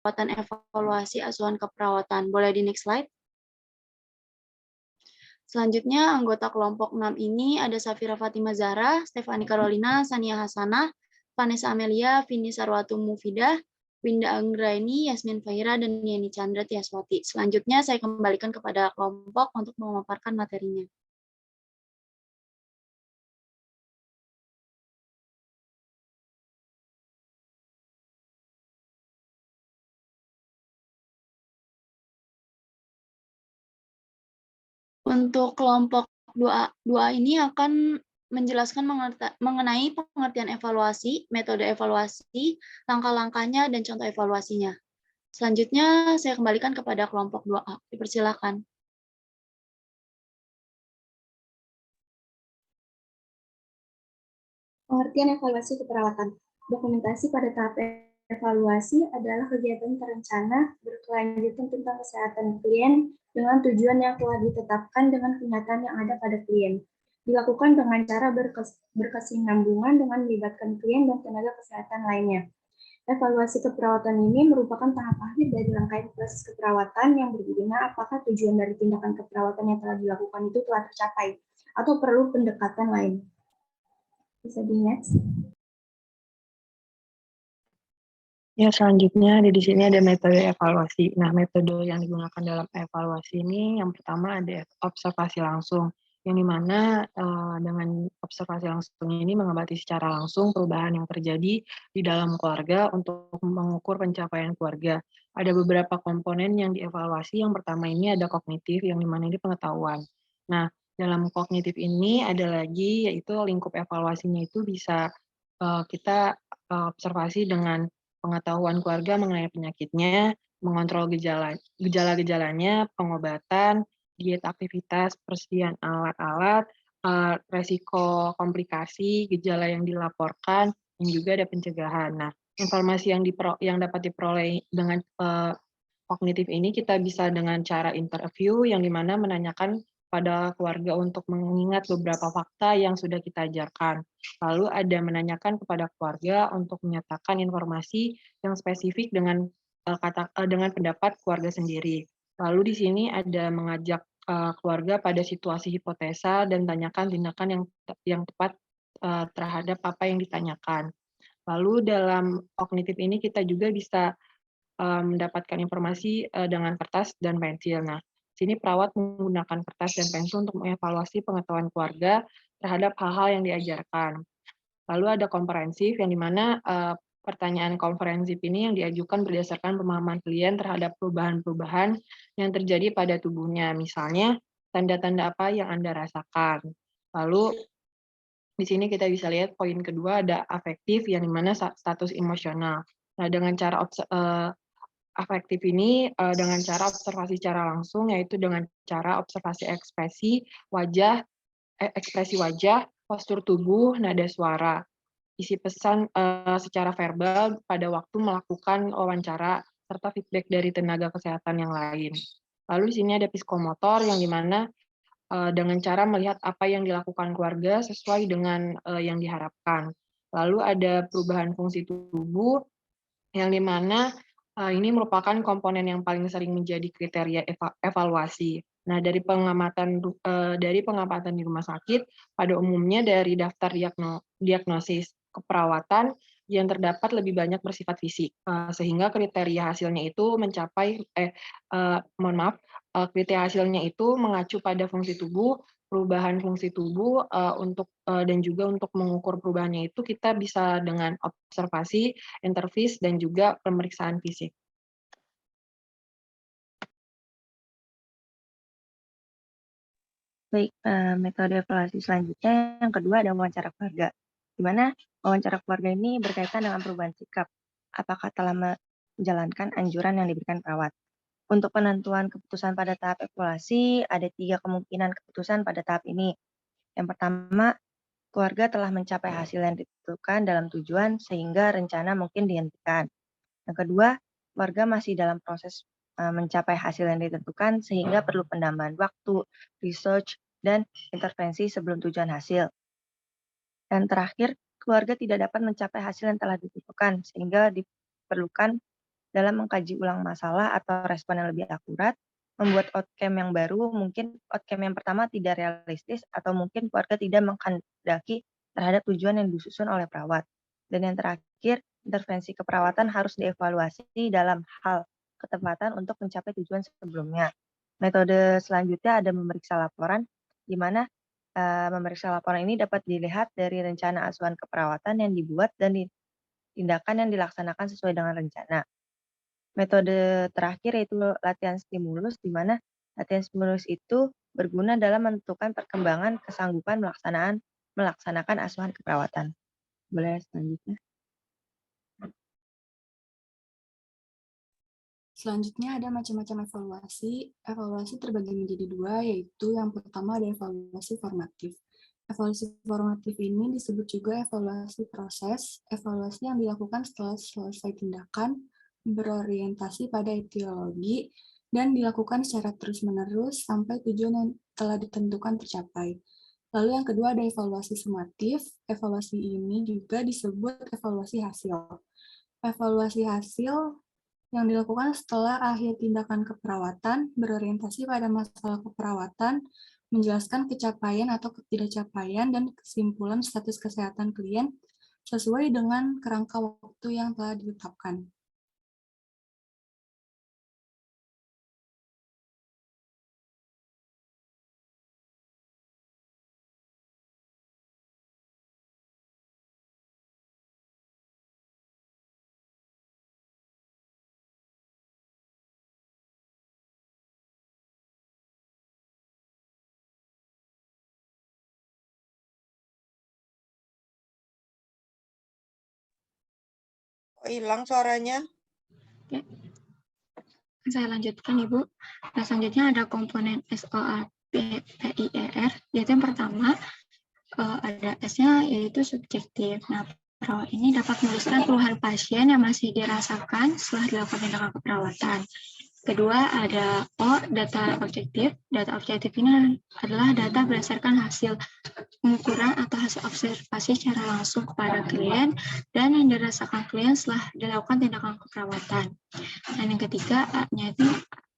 keperawatan evaluasi asuhan keperawatan. Boleh di next slide? Selanjutnya, anggota kelompok 6 ini ada Safira Fatima Zahra, Stefani Carolina, Sania Hasanah, Vanessa Amelia, Vini Sarwatu Mufidah, Winda Anggraini, Yasmin Fahira, dan Yeni Chandra Tiaswati. Selanjutnya, saya kembalikan kepada kelompok untuk memaparkan materinya. Untuk kelompok 2A ini akan menjelaskan mengenai pengertian evaluasi, metode evaluasi, langkah-langkahnya, dan contoh evaluasinya. Selanjutnya, saya kembalikan kepada kelompok 2A. Dipersilakan. Pengertian evaluasi keperawatan. Dokumentasi pada tahap evaluasi adalah kegiatan terencana berkelanjutan tentang kesehatan klien dengan tujuan yang telah ditetapkan dengan kenyataan yang ada pada klien. Dilakukan dengan cara berkesinambungan dengan melibatkan klien dan tenaga kesehatan lainnya. Evaluasi keperawatan ini merupakan tahap akhir dari rangkaian proses keperawatan yang berguna apakah tujuan dari tindakan keperawatan yang telah dilakukan itu telah tercapai atau perlu pendekatan lain. Bisa di next. Ya, selanjutnya di sini ada metode evaluasi. Nah, metode yang digunakan dalam evaluasi ini yang pertama ada observasi langsung, yang dimana dengan observasi langsung ini mengamati secara langsung perubahan yang terjadi di dalam keluarga untuk mengukur pencapaian keluarga. Ada beberapa komponen yang dievaluasi. Yang pertama ini ada kognitif, yang dimana ini pengetahuan. Nah, dalam kognitif ini ada lagi yaitu lingkup evaluasinya itu bisa kita observasi dengan pengetahuan keluarga mengenai penyakitnya, mengontrol gejala-gejalanya, pengobatan, diet aktivitas, persediaan alat-alat, resiko komplikasi, gejala yang dilaporkan, dan juga ada pencegahan. Nah, informasi yang dapat diperoleh dengan kognitif ini kita bisa dengan cara interview yang dimana menanyakan pada keluarga untuk mengingat beberapa fakta yang sudah kita ajarkan. Lalu ada menanyakan kepada keluarga untuk menyatakan informasi yang spesifik dengan dengan pendapat keluarga sendiri. Lalu di sini ada mengajak keluarga pada situasi hipotesa dan tanyakan tindakan yang tepat terhadap apa yang ditanyakan. Lalu dalam kognitif ini kita juga bisa mendapatkan informasi dengan kertas dan pensil. Nah, sini perawat menggunakan kertas dan pensil untuk mengevaluasi pengetahuan keluarga terhadap hal-hal yang diajarkan. Lalu ada komprehensif, yang dimana pertanyaan komprehensif ini yang diajukan berdasarkan pemahaman klien terhadap perubahan-perubahan yang terjadi pada tubuhnya. Misalnya, tanda-tanda apa yang Anda rasakan. Lalu, di sini kita bisa lihat poin kedua ada afektif, yang dimana status emosional. Nah, dengan cara afektif ini dengan cara observasi secara langsung, yaitu dengan cara observasi ekspresi wajah, postur tubuh, nada suara, isi pesan secara verbal pada waktu melakukan wawancara, serta feedback dari tenaga kesehatan yang lain. Lalu di sini ada psikomotor, yang dimana dengan cara melihat apa yang dilakukan keluarga sesuai dengan yang diharapkan. Lalu ada perubahan fungsi tubuh, yang dimana ini merupakan komponen yang paling sering menjadi kriteria evaluasi. Nah, dari pengamatan di rumah sakit, pada umumnya dari daftar diagnosis keperawatan yang terdapat lebih banyak bersifat fisik, sehingga kriteria hasilnya itu kriteria hasilnya itu mengacu pada fungsi tubuh, perubahan fungsi tubuh dan juga untuk mengukur perubahannya itu kita bisa dengan observasi, intervis, dan juga pemeriksaan fisik. Baik, metode evaluasi selanjutnya yang kedua ada wawancara keluarga, di mana wawancara keluarga ini berkaitan dengan perubahan sikap, apakah telah menjalankan anjuran yang diberikan perawat. Untuk penentuan keputusan pada tahap evaluasi, ada 3 kemungkinan keputusan pada tahap ini. Yang pertama, keluarga telah mencapai hasil yang ditentukan dalam tujuan sehingga rencana mungkin dihentikan. Yang kedua, keluarga masih dalam proses mencapai hasil yang ditentukan sehingga perlu penambahan waktu, research, dan intervensi sebelum tujuan hasil. Dan terakhir, keluarga tidak dapat mencapai hasil yang telah ditentukan sehingga diperlukan dalam mengkaji ulang masalah atau respon yang lebih akurat, membuat outcome yang baru, mungkin outcome yang pertama tidak realistis atau mungkin keluarga tidak menghendaki terhadap tujuan yang disusun oleh perawat. Dan yang terakhir, intervensi keperawatan harus dievaluasi dalam hal ketepatan untuk mencapai tujuan sebelumnya. Metode selanjutnya ada memeriksa laporan, di mana memeriksa laporan ini dapat dilihat dari rencana asuhan keperawatan yang dibuat dan tindakan yang dilaksanakan sesuai dengan rencana. Metode terakhir yaitu latihan stimulus, di mana latihan stimulus itu berguna dalam menentukan perkembangan kesanggupan melaksanakan asuhan keperawatan. Boleh selanjutnya? Selanjutnya ada macam-macam evaluasi. Evaluasi terbagi menjadi dua, yaitu yang pertama ada evaluasi formatif. Evaluasi formatif ini disebut juga evaluasi proses, evaluasi yang dilakukan setelah selesai tindakan, berorientasi pada etiologi, dan dilakukan secara terus-menerus sampai tujuan yang telah ditentukan tercapai. Lalu yang kedua ada evaluasi sumatif. Evaluasi ini juga disebut evaluasi hasil. Evaluasi hasil yang dilakukan setelah akhir tindakan keperawatan, berorientasi pada masalah keperawatan, menjelaskan kecapaian atau ketidakcapaian dan kesimpulan status kesehatan klien sesuai dengan kerangka waktu yang telah ditetapkan. Hilang suaranya. Oke. Saya lanjutkan, Ibu. Nah, selanjutnya ada komponen SOA PIER, yaitu yang pertama ada S-nya yaitu subjektif. Nah, perawat ini dapat menuliskan keluhan pasien yang masih dirasakan setelah dilakukan tindakan keperawatan. Kedua ada O, data objektif. Data objektif ini adalah data berdasarkan hasil pengukuran atau hasil observasi secara langsung kepada klien dan yang dirasakan klien setelah dilakukan tindakan keperawatan. Dan yang ketiga, A-nya itu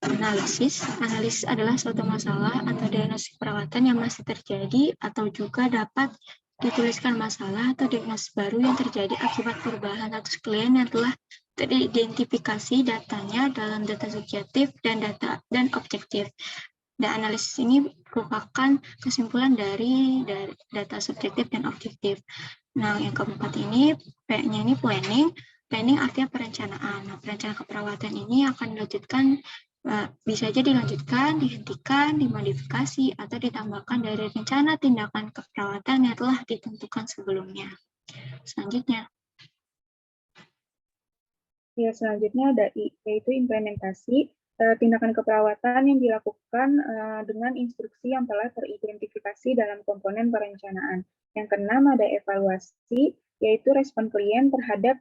analisis. Analisis adalah suatu masalah atau diagnosis perawatan yang masih terjadi atau juga dapat dituliskan masalah atau diagnosis baru yang terjadi akibat perubahan status klien yang telah teridentifikasi datanya dalam data subjektif dan objektif. Dan analisis ini merupakan kesimpulan dari data subjektif dan objektif. Nah, yang keempat ini, P-nya ini planning. Planning artinya perencanaan. Nah, perencanaan keperawatan ini akan dilanjutkan, bisa saja dilanjutkan, dihentikan, dimodifikasi, atau ditambahkan dari rencana tindakan keperawatan yang telah ditentukan sebelumnya. Selanjutnya. Ya, selanjutnya ada I, yaitu implementasi tindakan keperawatan yang dilakukan dengan instruksi yang telah teridentifikasi dalam komponen perencanaan. Yang keenam ada evaluasi, yaitu respon klien terhadap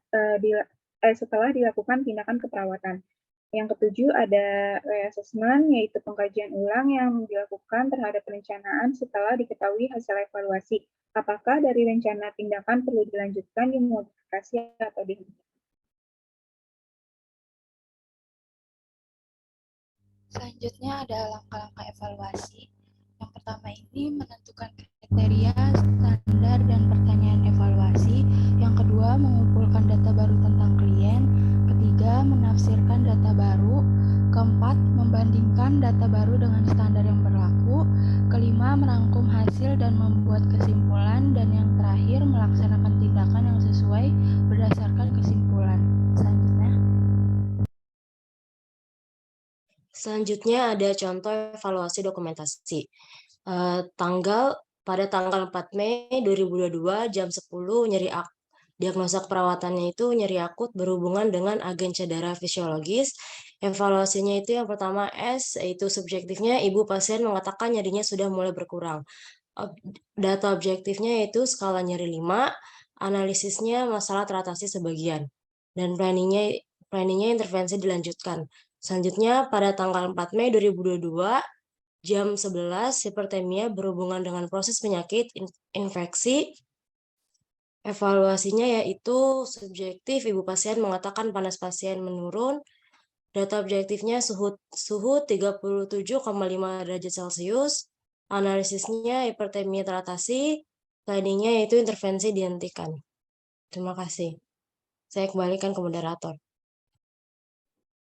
setelah dilakukan tindakan keperawatan. Yang ketujuh ada reassessment, yaitu pengkajian ulang yang dilakukan terhadap perencanaan setelah diketahui hasil evaluasi. Apakah dari rencana tindakan perlu dilanjutkan, dimodifikasi, atau dihentikan. Selanjutnya ada langkah-langkah evaluasi. Yang pertama ini menentukan kriteria, standar, dan pertanyaan evaluasi. Yang kedua, mengumpulkan data baru tentang klien. Ketiga, menafsirkan data baru. Keempat, membandingkan data baru dengan standar yang berlaku. Kelima, merangkum hasil dan membuat kesimpulan. Dan yang terakhir, melaksanakan tindakan yang sesuai berdasarkan kesimpulan. Selanjutnya ada contoh evaluasi dokumentasi. Pada tanggal 4 Mei 2022 jam 10 diagnosa perawatannya itu nyeri akut berhubungan dengan agen cedera fisiologis. Evaluasinya itu yang pertama S, yaitu subjektifnya ibu pasien mengatakan nyerinya sudah mulai berkurang. Data objektifnya yaitu skala nyeri 5, analisisnya masalah teratasi sebagian, dan planningnya intervensi dilanjutkan. Selanjutnya, pada tanggal 4 Mei 2022, jam 11, hipertemia berhubungan dengan proses penyakit infeksi Evaluasinya yaitu subjektif, ibu pasien mengatakan panas pasien menurun. Data objektifnya suhu 37,5 derajat Celcius. Analisisnya hipertermia teratasi. Findingnya yaitu intervensi dihentikan. Terima kasih. Saya kembalikan ke moderator.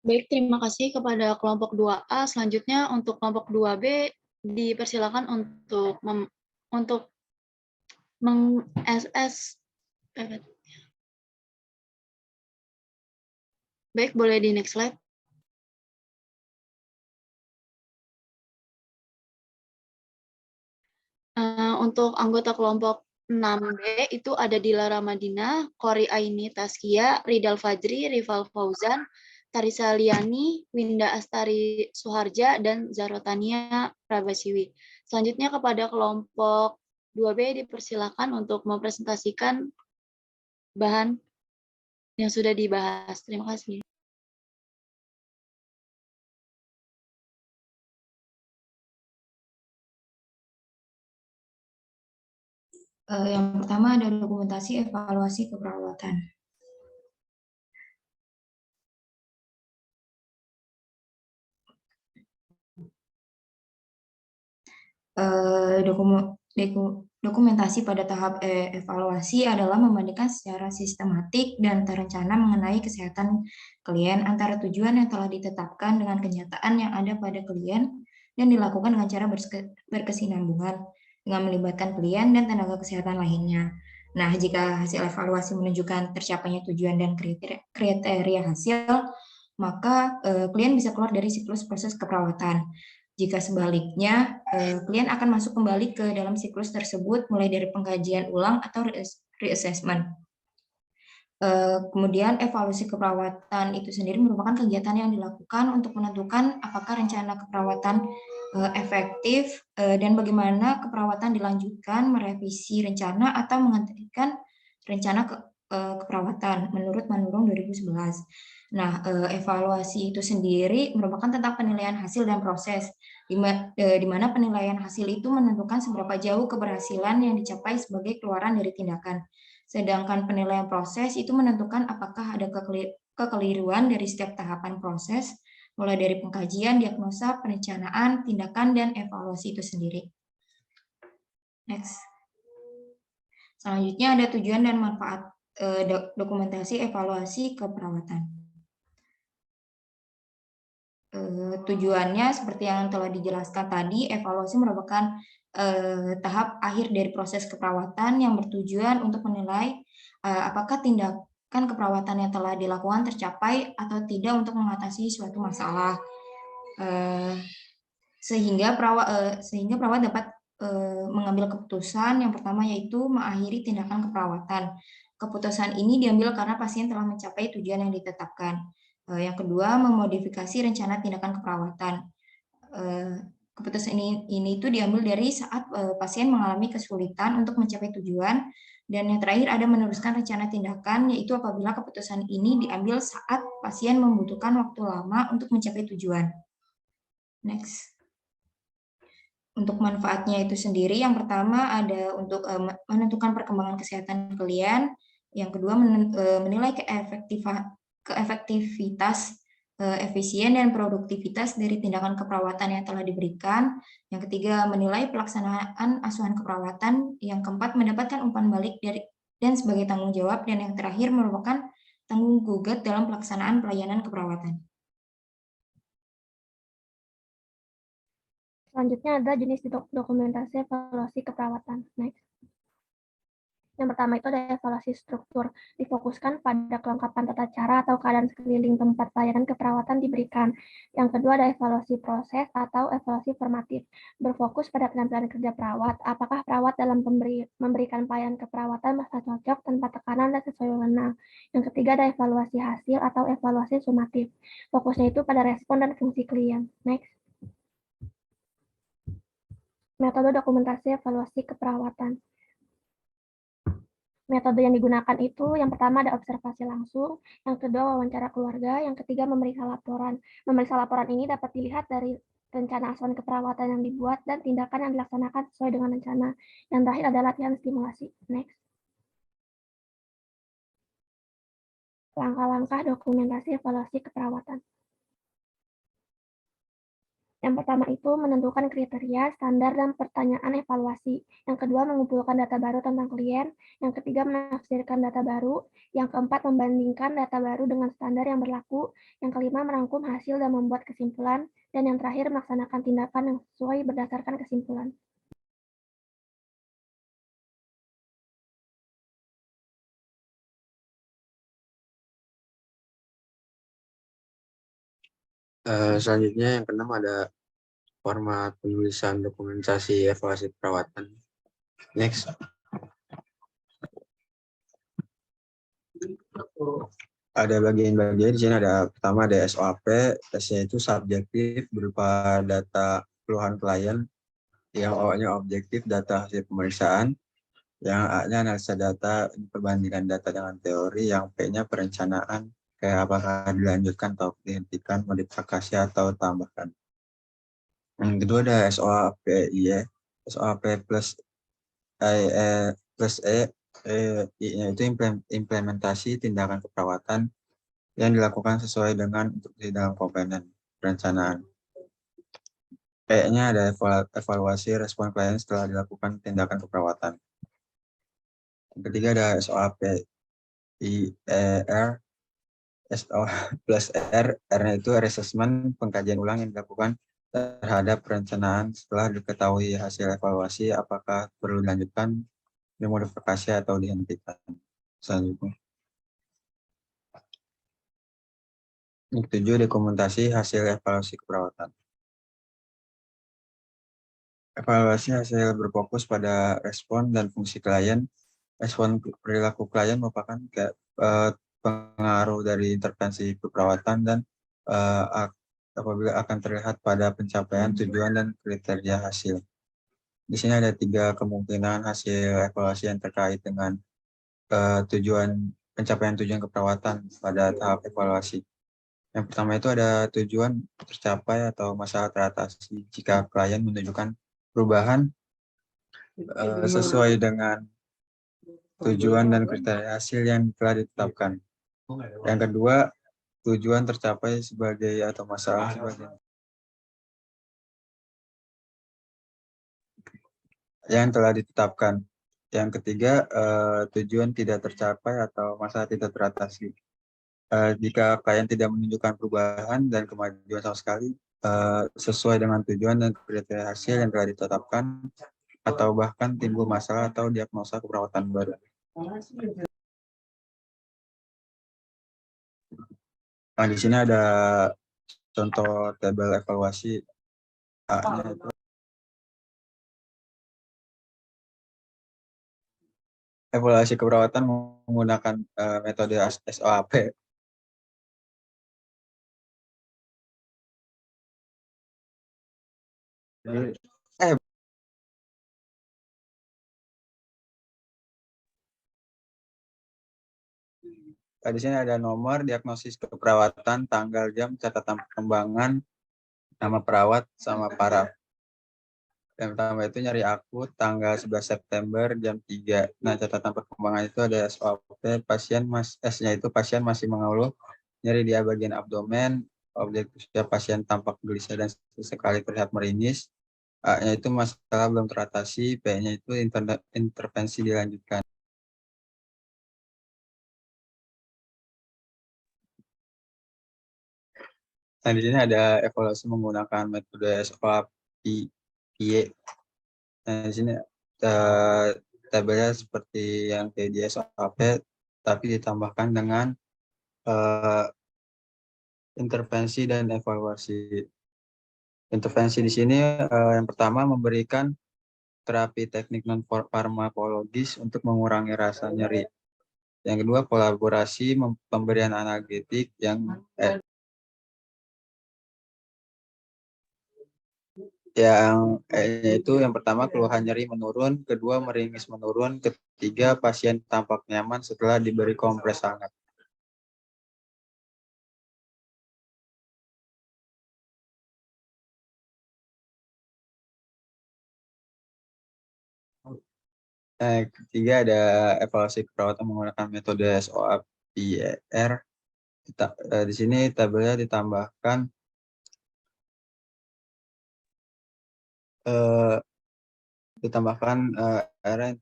Baik, terima kasih kepada kelompok 2A. Selanjutnya untuk kelompok 2B dipersilakan untuk meng-SS. Baik, boleh di next slide. Untuk anggota kelompok 6B itu ada Dilara Madina, Kori Aini Taskia, Ridal Fajri, Rival Fauzan, Tarisa Liani, Winda Astari Suharja, dan Zarotania Prabasiwi. Selanjutnya kepada kelompok 2B dipersilakan untuk mempresentasikan bahan yang sudah dibahas. Terima kasih. Yang pertama ada dokumentasi evaluasi keperawatan. Dokumentasi pada tahap evaluasi adalah membandingkan secara sistematik dan terencana mengenai kesehatan klien antara tujuan yang telah ditetapkan dengan kenyataan yang ada pada klien dan dilakukan dengan cara berkesinambungan dengan melibatkan klien dan tenaga kesehatan lainnya. Nah, jika hasil evaluasi menunjukkan tercapainya tujuan dan kriteria hasil, maka klien bisa keluar dari siklus proses keperawatan. Jika sebaliknya, klien akan masuk kembali ke dalam siklus tersebut mulai dari pengkajian ulang atau reassessment. Kemudian evaluasi keperawatan itu sendiri merupakan kegiatan yang dilakukan untuk menentukan apakah rencana keperawatan efektif dan bagaimana keperawatan dilanjutkan, merevisi rencana atau menghentikan rencana keperawatan menurut Manurung 2011. Nah, evaluasi itu sendiri merupakan tentang penilaian hasil dan proses, di mana penilaian hasil itu menentukan seberapa jauh keberhasilan yang dicapai sebagai keluaran dari tindakan. Sedangkan penilaian proses itu menentukan apakah ada kekeliruan dari setiap tahapan proses, mulai dari pengkajian, diagnosa, perencanaan, tindakan, dan evaluasi itu sendiri. Next. Selanjutnya ada tujuan dan manfaat dokumentasi evaluasi keperawatan. Tujuannya seperti yang telah dijelaskan tadi, evaluasi merupakan tahap akhir dari proses keperawatan yang bertujuan untuk menilai apakah tindakan keperawatan yang telah dilakukan tercapai atau tidak untuk mengatasi suatu masalah, sehingga perawat dapat mengambil keputusan yang pertama yaitu mengakhiri tindakan keperawatan. Keputusan ini diambil karena pasien telah mencapai tujuan yang ditetapkan. Yang kedua, memodifikasi rencana tindakan keperawatan. Keputusan ini itu diambil dari saat pasien mengalami kesulitan untuk mencapai tujuan. Dan yang terakhir ada meneruskan rencana tindakan, yaitu apabila keputusan ini diambil saat pasien membutuhkan waktu lama untuk mencapai tujuan. Next. Untuk manfaatnya itu sendiri, yang pertama ada untuk menentukan perkembangan kesehatan klien. Yang kedua, menilai keefektivitas, efisien dan produktivitas dari tindakan keperawatan yang telah diberikan. Yang ketiga, menilai pelaksanaan asuhan keperawatan. Yang keempat, mendapatkan umpan balik dan sebagai tanggung jawab. Dan yang terakhir merupakan tanggung gugat dalam pelaksanaan pelayanan keperawatan. Selanjutnya ada jenis dokumentasi evaluasi keperawatan. Next. Yang pertama itu ada evaluasi struktur, difokuskan pada kelengkapan tata cara atau keadaan sekeliling tempat pelayanan keperawatan diberikan. Yang kedua ada evaluasi proses atau evaluasi formatif, berfokus pada penampilan kerja perawat, apakah perawat dalam memberikan pelayanan keperawatan merasa cocok tanpa tekanan dan sesuai wewenang. Yang ketiga ada evaluasi hasil atau evaluasi sumatif, fokusnya itu pada respon dan fungsi klien. Next. Metode dokumentasi evaluasi keperawatan. Metode yang digunakan itu yang pertama ada observasi langsung, yang kedua wawancara keluarga, yang ketiga memeriksa laporan. Memeriksa laporan ini dapat dilihat dari rencana asuhan keperawatan yang dibuat dan tindakan yang dilaksanakan sesuai dengan rencana. Yang terakhir adalah latihan stimulasi. Next. Langkah-langkah dokumentasi evaluasi keperawatan. Yang pertama itu menentukan kriteria, standar, dan pertanyaan evaluasi. Yang kedua, mengumpulkan data baru tentang klien. Yang ketiga, menafsirkan data baru. Yang keempat, membandingkan data baru dengan standar yang berlaku. Yang kelima, merangkum hasil dan membuat kesimpulan. Dan yang terakhir, melaksanakan tindakan yang sesuai berdasarkan kesimpulan. Selanjutnya yang keenam ada format penulisan dokumentasi evaluasi perawatan. Next. Ada bagian-bagian di sini, ada pertama ada SOAP, S-nya itu subjektif berupa data keluhan klien, yang O-nya objektif data hasil pemeriksaan, yang A-nya analisa data, perbandingan data dengan teori, yang P-nya perencanaan, kayak apakah dilanjutkan atau dihentikan, modifikasi atau tambahkan. Yang kedua ada SOAP-I, SOAP plus I-nya itu implementasi tindakan keperawatan yang dilakukan sesuai dengan instruksi dalam komponen perencanaan. P-nya ada evaluasi respon klien setelah dilakukan tindakan keperawatan. Yang ketiga ada SOAP-IER, SO plus R, R-nya itu assessment, pengkajian ulang yang dilakukan terhadap perencanaan setelah diketahui hasil evaluasi apakah perlu dilanjutkan, dimodifikasi atau dihentikan. Selanjutnya. Yang ketujuh, dokumentasi hasil evaluasi keperawatan. Evaluasi hasil berfokus pada respon dan fungsi klien. Respon perilaku klien merupakan pengaruh dari intervensi keperawatan dan apabila akan terlihat pada pencapaian tujuan dan kriteria hasil. Di sini ada 3 kemungkinan hasil evaluasi yang terkait dengan pencapaian tujuan keperawatan pada tahap evaluasi. Yang pertama itu ada tujuan tercapai atau masalah teratasi jika klien menunjukkan perubahan sesuai dengan tujuan dan kriteria hasil yang telah ditetapkan. Yang kedua, tujuan tercapai sebagai atau masalah sebagai yang telah ditetapkan. Yang ketiga, tujuan tidak tercapai atau masalah tidak teratasi. Jika klien tidak menunjukkan perubahan dan kemajuan sama sekali sesuai dengan tujuan dan kriteria hasil yang telah ditetapkan, atau bahkan timbul masalah atau diagnosa keperawatan baru. Nah, di sini ada contoh tabel evaluasi. A-nya itu evaluasi keperawatan menggunakan metode SOAP. Di sini ada nomor, diagnosis keperawatan, tanggal, jam, catatan perkembangan, nama perawat, sama paraf. Yang pertama itu nyeri akut, tanggal 11 September, jam 3. Nah, catatan perkembangan itu ada SOAP, S-nya itu pasien masih mengeluh, nyeri di bagian abdomen, objektifnya pasien tampak gelisah dan sesekali terlihat meringis. A-nya itu masalah belum teratasi, P-nya itu intervensi dilanjutkan. Nah, di sini ada evaluasi menggunakan metode SOAP-IE. Nah, di sini tabelnya seperti yang kayak di SOAP, tapi ditambahkan dengan intervensi dan evaluasi. Intervensi di sini yang pertama memberikan terapi teknik non-farmakologis untuk mengurangi rasa nyeri. Yang kedua, kolaborasi pemberian analgetik yang itu yang pertama keluhan nyeri menurun, kedua meringis menurun, ketiga pasien tampak nyaman setelah diberi kompres hangat. Ketiga ada evaluasi keperawatan menggunakan metode SOAP PIR. Di sini tabelnya ditambahkan RN.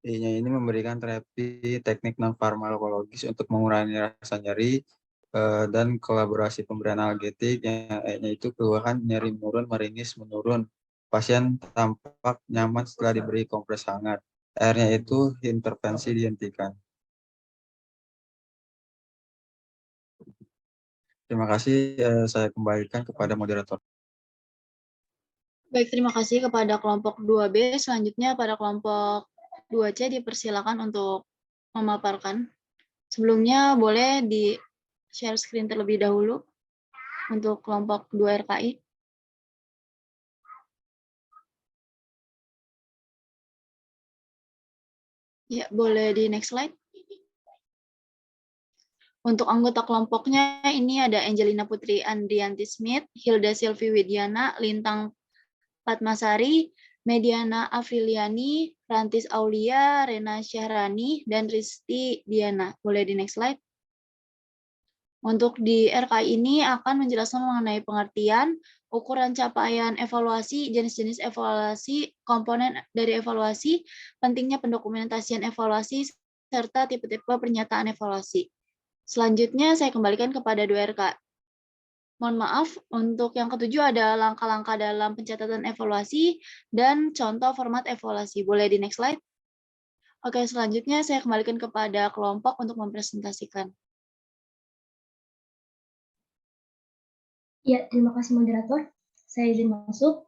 I-nya ini memberikan terapi teknik non-farmakologis untuk mengurangi rasa nyeri dan kolaborasi pemberian analgetik, yang E-nya itu keluhan nyeri menurun, meringis menurun. Pasien tampak nyaman setelah diberi kompres hangat. R-nya itu intervensi dihentikan. Terima kasih, saya kembalikan kepada moderator. Baik, terima kasih kepada kelompok 2B. Selanjutnya pada kelompok 2C dipersilakan untuk memaparkan. Sebelumnya boleh di-share screen terlebih dahulu untuk kelompok 2 RKI. Ya, boleh di next slide. Untuk anggota kelompoknya ini ada Angelina Putri Andrianti Smith, Hilda Silvi Widiana, Lintang Padmasari, Mediana Afriliani, Rantis Aulia, Rena Syahrani, dan Risti Diana. Boleh di next slide. Untuk di RKI ini akan menjelaskan mengenai pengertian, ukuran capaian evaluasi, jenis-jenis evaluasi, komponen dari evaluasi, pentingnya pendokumentasian evaluasi, serta tipe-tipe pernyataan evaluasi. Selanjutnya saya kembalikan kepada 2 RK. Mohon maaf, untuk yang ketujuh ada langkah-langkah dalam pencatatan evaluasi dan contoh format evaluasi. Boleh di next slide? Oke, selanjutnya saya kembalikan kepada kelompok untuk mempresentasikan. Ya, terima kasih moderator. Saya izin masuk.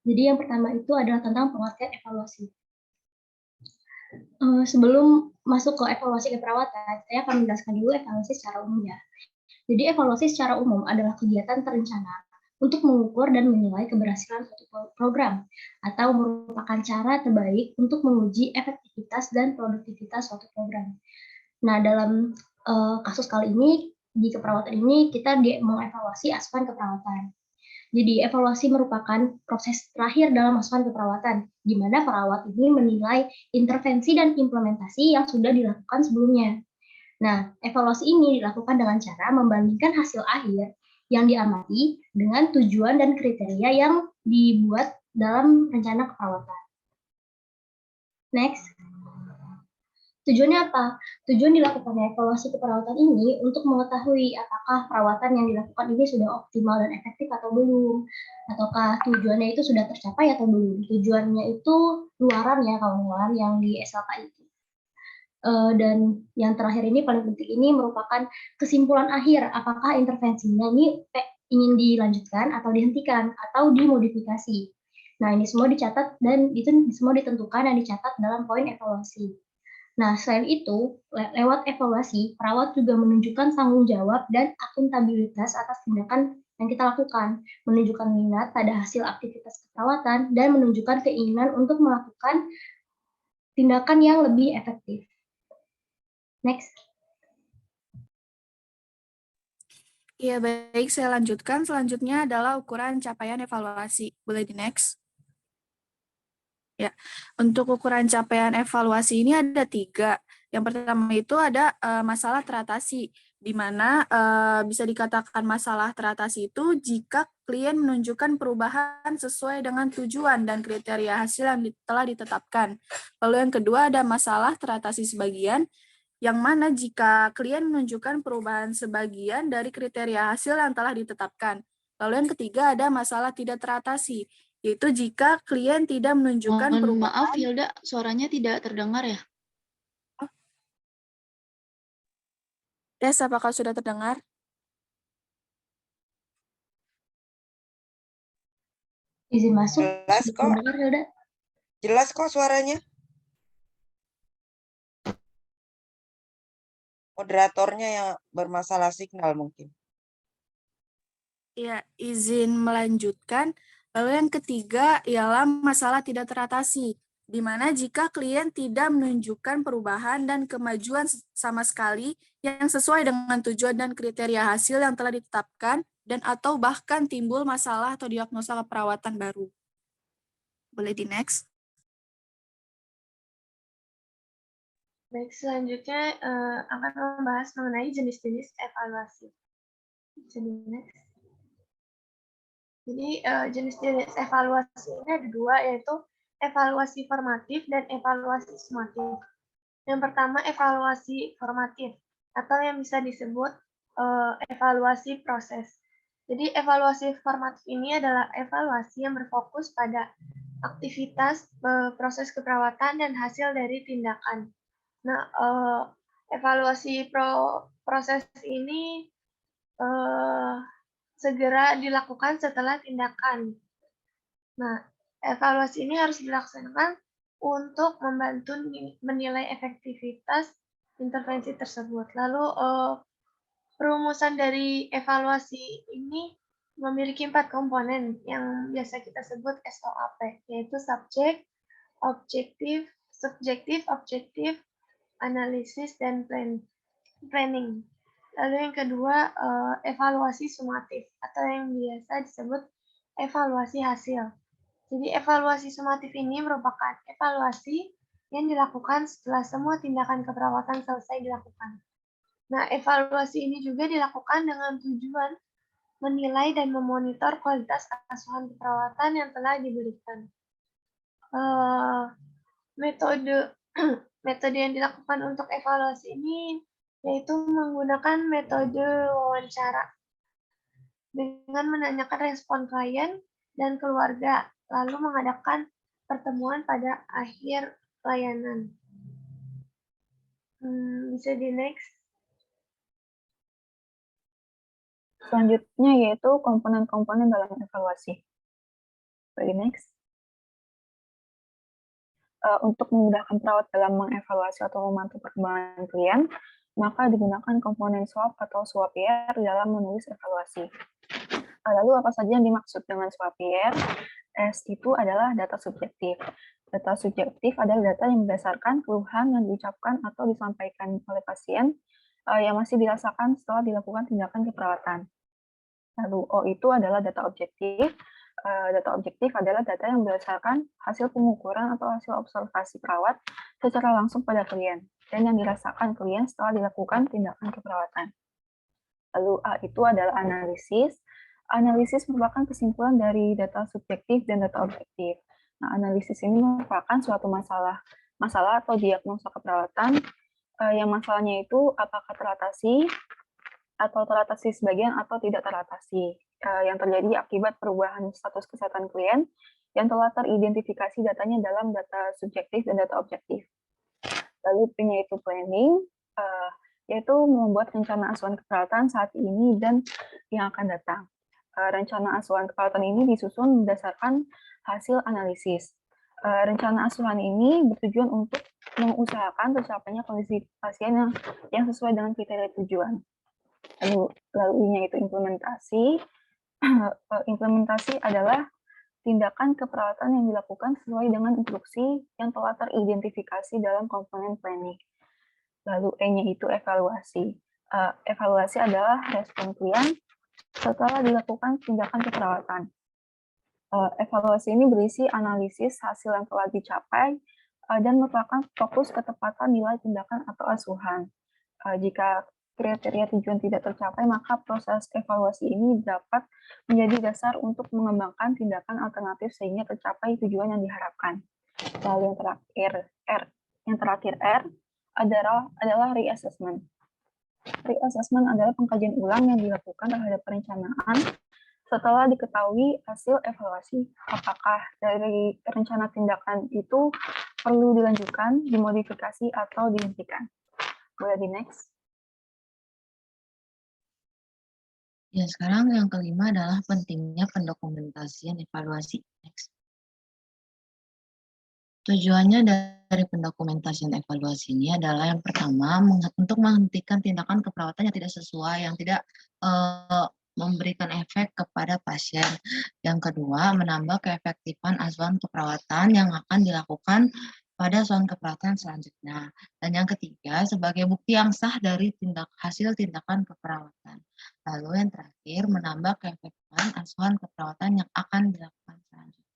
Jadi yang pertama itu adalah tentang pengertian evaluasi. Sebelum masuk ke evaluasi keperawatan, saya akan menjelaskan dulu evaluasi secara umum ya. Jadi evaluasi secara umum adalah kegiatan terencana untuk mengukur dan menilai keberhasilan suatu program atau merupakan cara terbaik untuk menguji efektivitas dan produktivitas suatu program. Nah, dalam kasus kali ini, di keperawatan ini kita mengevaluasi asupan keperawatan. Jadi evaluasi merupakan proses terakhir dalam asupan keperawatan, di mana perawat ini menilai intervensi dan implementasi yang sudah dilakukan sebelumnya. Nah, evaluasi ini dilakukan dengan cara membandingkan hasil akhir yang diamati dengan tujuan dan kriteria yang dibuat dalam rencana keperawatan. Next. Tujuannya apa? Tujuan dilakukannya evaluasi keperawatan ini untuk mengetahui apakah perawatan yang dilakukan ini sudah optimal dan efektif atau belum, ataukah tujuannya itu sudah tercapai atau belum. Tujuannya itu luaran ya, kawan-kawan, yang di SLK itu. Dan yang terakhir ini paling penting ini merupakan kesimpulan akhir apakah intervensinya ini ingin dilanjutkan atau dihentikan atau dimodifikasi. Nah, ini semua dicatat dan itu semua ditentukan dan dicatat dalam poin evaluasi. Nah, selain itu, lewat evaluasi, perawat juga menunjukkan tanggung jawab dan akuntabilitas atas tindakan yang kita lakukan, menunjukkan minat pada hasil aktivitas keperawatan, dan menunjukkan keinginan untuk melakukan tindakan yang lebih efektif. Next. Iya, baik. Saya lanjutkan. Selanjutnya adalah ukuran capaian evaluasi. Boleh di next? Ya, untuk ukuran capaian evaluasi ini ada 3. Yang pertama itu ada masalah teratasi, di mana bisa dikatakan masalah teratasi itu jika klien menunjukkan perubahan sesuai dengan tujuan dan kriteria hasil yang telah ditetapkan. Lalu yang kedua ada masalah teratasi sebagian, yang mana jika klien menunjukkan perubahan sebagian dari kriteria hasil yang telah ditetapkan. Lalu yang ketiga ada masalah tidak teratasi, yaitu jika klien tidak menunjukkan perubahan. Maaf, Hilda, suaranya tidak terdengar ya? Tes, apakah sudah terdengar? Izin masuk. Jelas kok. Terdengar, Hilda? Jelas kok suaranya. Moderatornya yang bermasalah signal mungkin. Ya, izin melanjutkan. Lalu yang ketiga ialah masalah tidak teratasi, di mana jika klien tidak menunjukkan perubahan dan kemajuan sama sekali yang sesuai dengan tujuan dan kriteria hasil yang telah ditetapkan, dan atau bahkan timbul masalah atau diagnosa keperawatan baru. Boleh di next? Baik, selanjutnya akan membahas mengenai jenis-jenis evaluasi. Jadi next. Jadi jenis-jenis evaluasi ini ada dua, yaitu evaluasi formatif dan evaluasi sumatif. Yang pertama evaluasi formatif atau yang bisa disebut evaluasi proses. Jadi evaluasi formatif ini adalah evaluasi yang berfokus pada aktivitas, proses keperawatan dan hasil dari tindakan. Nah, evaluasi proses ini segera dilakukan setelah tindakan. Nah, evaluasi ini harus dilaksanakan untuk membantu menilai efektivitas intervensi tersebut. Lalu perumusan dari evaluasi ini memiliki 4 komponen yang biasa kita sebut SOAP, yaitu subjektif, objektif, analisis, dan planning. Lalu yang kedua, evaluasi sumatif atau yang biasa disebut evaluasi hasil. Jadi evaluasi sumatif ini merupakan evaluasi yang dilakukan setelah semua tindakan keperawatan selesai dilakukan. Nah, evaluasi ini juga dilakukan dengan tujuan menilai dan memonitor kualitas asuhan keperawatan yang telah diberikan. Metode yang dilakukan untuk evaluasi ini yaitu menggunakan metode wawancara dengan menanyakan respon klien dan keluarga, lalu mengadakan pertemuan pada akhir layanan. Bisa di next. Selanjutnya yaitu komponen-komponen dalam evaluasi. Di next. Untuk memudahkan perawat dalam mengevaluasi atau memantau perkembangan klien, maka digunakan komponen SWOT atau SWOT-PR dalam menulis evaluasi. Lalu apa saja yang dimaksud dengan SWOT-PR? S itu adalah data subjektif. Data subjektif adalah data yang berdasarkan keluhan yang diucapkan atau disampaikan oleh pasien yang masih dirasakan setelah dilakukan tindakan keperawatan. Lalu O itu adalah data objektif. Data objektif adalah data yang berdasarkan hasil pengukuran atau hasil observasi perawat secara langsung pada klien dan yang dirasakan klien setelah dilakukan tindakan keperawatan. Lalu A itu adalah analisis. Analisis merupakan kesimpulan dari data subjektif dan data objektif. Nah, analisis ini merupakan suatu masalah atau diagnosa keperawatan yang masalahnya itu apakah teratasi atau teratasi sebagian atau tidak teratasi yang terjadi akibat perubahan status kesehatan klien yang telah teridentifikasi datanya dalam data subjektif dan data objektif. Lalu P-nya itu planning, yaitu membuat rencana asuhan keperawatan saat ini dan yang akan datang. Rencana asuhan keperawatan ini disusun berdasarkan hasil analisis. Rencana asuhan ini bertujuan untuk mengusahakan tercapainya kondisi pasien yang sesuai dengan kriteria tujuan. Lalu I-nya itu implementasi. Implementasi adalah tindakan keperawatan yang dilakukan sesuai dengan instruksi yang telah teridentifikasi dalam komponen planning. Lalu E-nya itu evaluasi. Evaluasi adalah respon klien setelah dilakukan tindakan keperawatan. Evaluasi ini berisi analisis hasil yang telah dicapai dan merupakan fokus ketepatan nilai tindakan atau asuhan. Jika kriteria tujuan tidak tercapai, maka proses evaluasi ini dapat menjadi dasar untuk mengembangkan tindakan alternatif sehingga tercapai tujuan yang diharapkan. Lalu yang terakhir R adalah reassessment. Reassessment adalah pengkajian ulang yang dilakukan terhadap perencanaan setelah diketahui hasil evaluasi, apakah dari rencana tindakan itu perlu dilanjutkan, dimodifikasi, atau dihentikan. Boleh di next. Ya, sekarang yang kelima adalah pentingnya pendokumentasian evaluasi. Next. Tujuannya dari pendokumentasian evaluasi ini adalah yang pertama, untuk menghentikan tindakan keperawatan yang tidak sesuai, yang tidak memberikan efek kepada pasien. Yang kedua, menambah keefektifan asuhan keperawatan yang akan dilakukan pada asuhan keperawatan selanjutnya. Dan yang ketiga, sebagai bukti yang sah dari hasil tindakan keperawatan. Lalu yang terakhir, menambah keefektifan asuhan keperawatan yang akan dilakukan selanjutnya.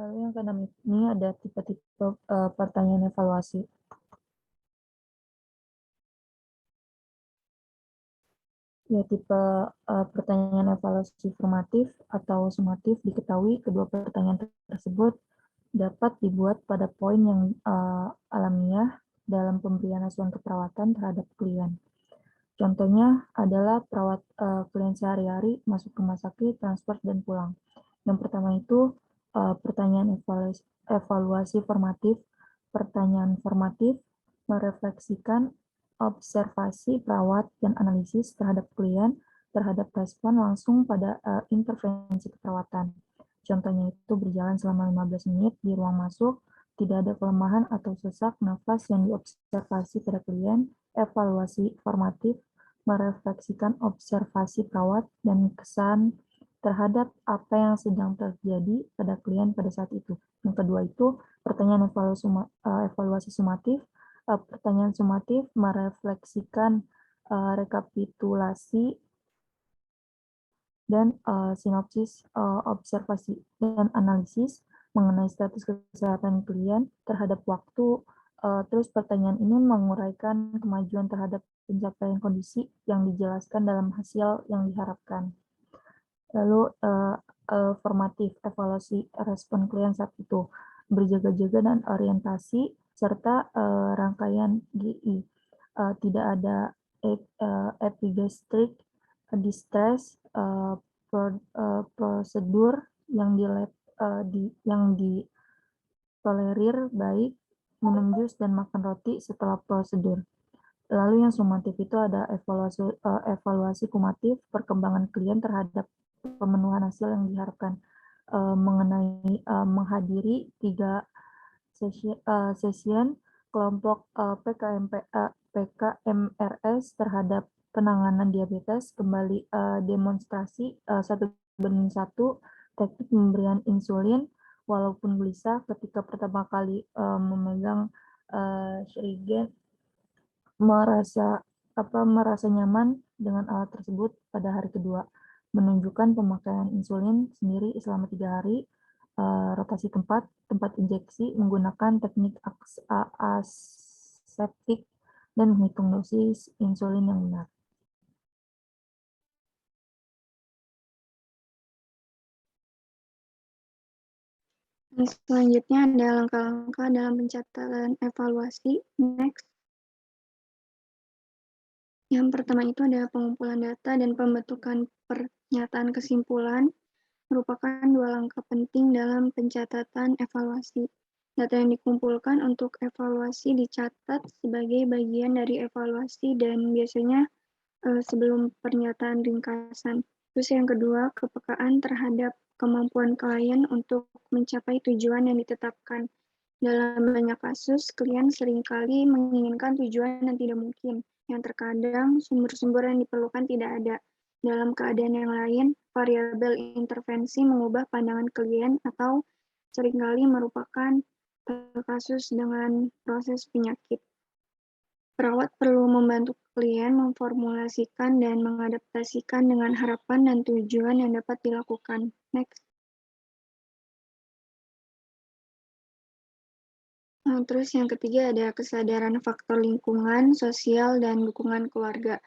Lalu yang keenam ini ada tipe-tipe pertanyaan evaluasi. Ya, tipe pertanyaan evaluasi formatif atau sumatif diketahui kedua pertanyaan tersebut dapat dibuat pada poin yang alamiah dalam pemberian asuhan keperawatan terhadap klien. Contohnya adalah klien sehari-hari masuk rumah sakit, transfer, dan pulang. Yang pertama itu pertanyaan evaluasi formatif. Pertanyaan formatif merefleksikan observasi perawat dan analisis terhadap klien terhadap respon langsung pada intervensi keperawatan. Contohnya itu berjalan selama 15 menit di ruang masuk, tidak ada kelemahan atau sesak nafas yang diobservasi pada klien. Evaluasi formatif merefleksikan observasi perawat dan kesan terhadap apa yang sedang terjadi pada klien pada saat itu. Yang kedua itu pertanyaan evaluasi sumatif. Pertanyaan sumatif merefleksikan rekapitulasi dan sinopsis observasi dan analisis mengenai status kesehatan klien terhadap waktu. Terus pertanyaan ini menguraikan kemajuan terhadap pencapaian kondisi yang dijelaskan dalam hasil yang diharapkan. Lalu formatif, evaluasi respon klien saat itu, berjaga-jaga dan orientasi, serta rangkaian GI. Tidak ada epigastric distress, prosedur yang ditolerir baik, minum jus dan makan roti setelah prosedur. Lalu yang sumatif itu ada evaluasi kumatif, perkembangan klien terhadap pemenuhan hasil yang diharapkan, mengenai menghadiri 3 session kelompok PKMRS terhadap penanganan diabetes, kembali demonstrasi 1:1 teknik pemberian insulin walaupun gelisah ketika pertama kali memegang Shrigen, merasa nyaman dengan alat tersebut pada hari kedua, menunjukkan pemakaian insulin sendiri selama 3 hari, rotasi tempat injeksi menggunakan teknik aseptik, dan menghitung dosis insulin yang benar. Selanjutnya ada langkah-langkah dalam pencatatan evaluasi. Next. Yang pertama itu ada pengumpulan data dan pembentukan pernyataan kesimpulan, merupakan 2 langkah penting dalam pencatatan evaluasi. Data yang dikumpulkan untuk evaluasi dicatat sebagai bagian dari evaluasi dan biasanya sebelum pernyataan ringkasan. Terus yang kedua, kepekaan terhadap kemampuan klien untuk mencapai tujuan yang ditetapkan. Dalam banyak kasus, klien seringkali menginginkan tujuan yang tidak mungkin, yang terkadang sumber-sumber yang diperlukan tidak ada. Dalam keadaan yang lain, variabel intervensi mengubah pandangan klien atau seringkali merupakan kasus dengan proses penyakit. Perawat perlu membantu klien memformulasikan dan mengadaptasikan dengan harapan dan tujuan yang dapat dilakukan. Next. Terus yang ketiga ada kesadaran faktor lingkungan, sosial, dan dukungan keluarga.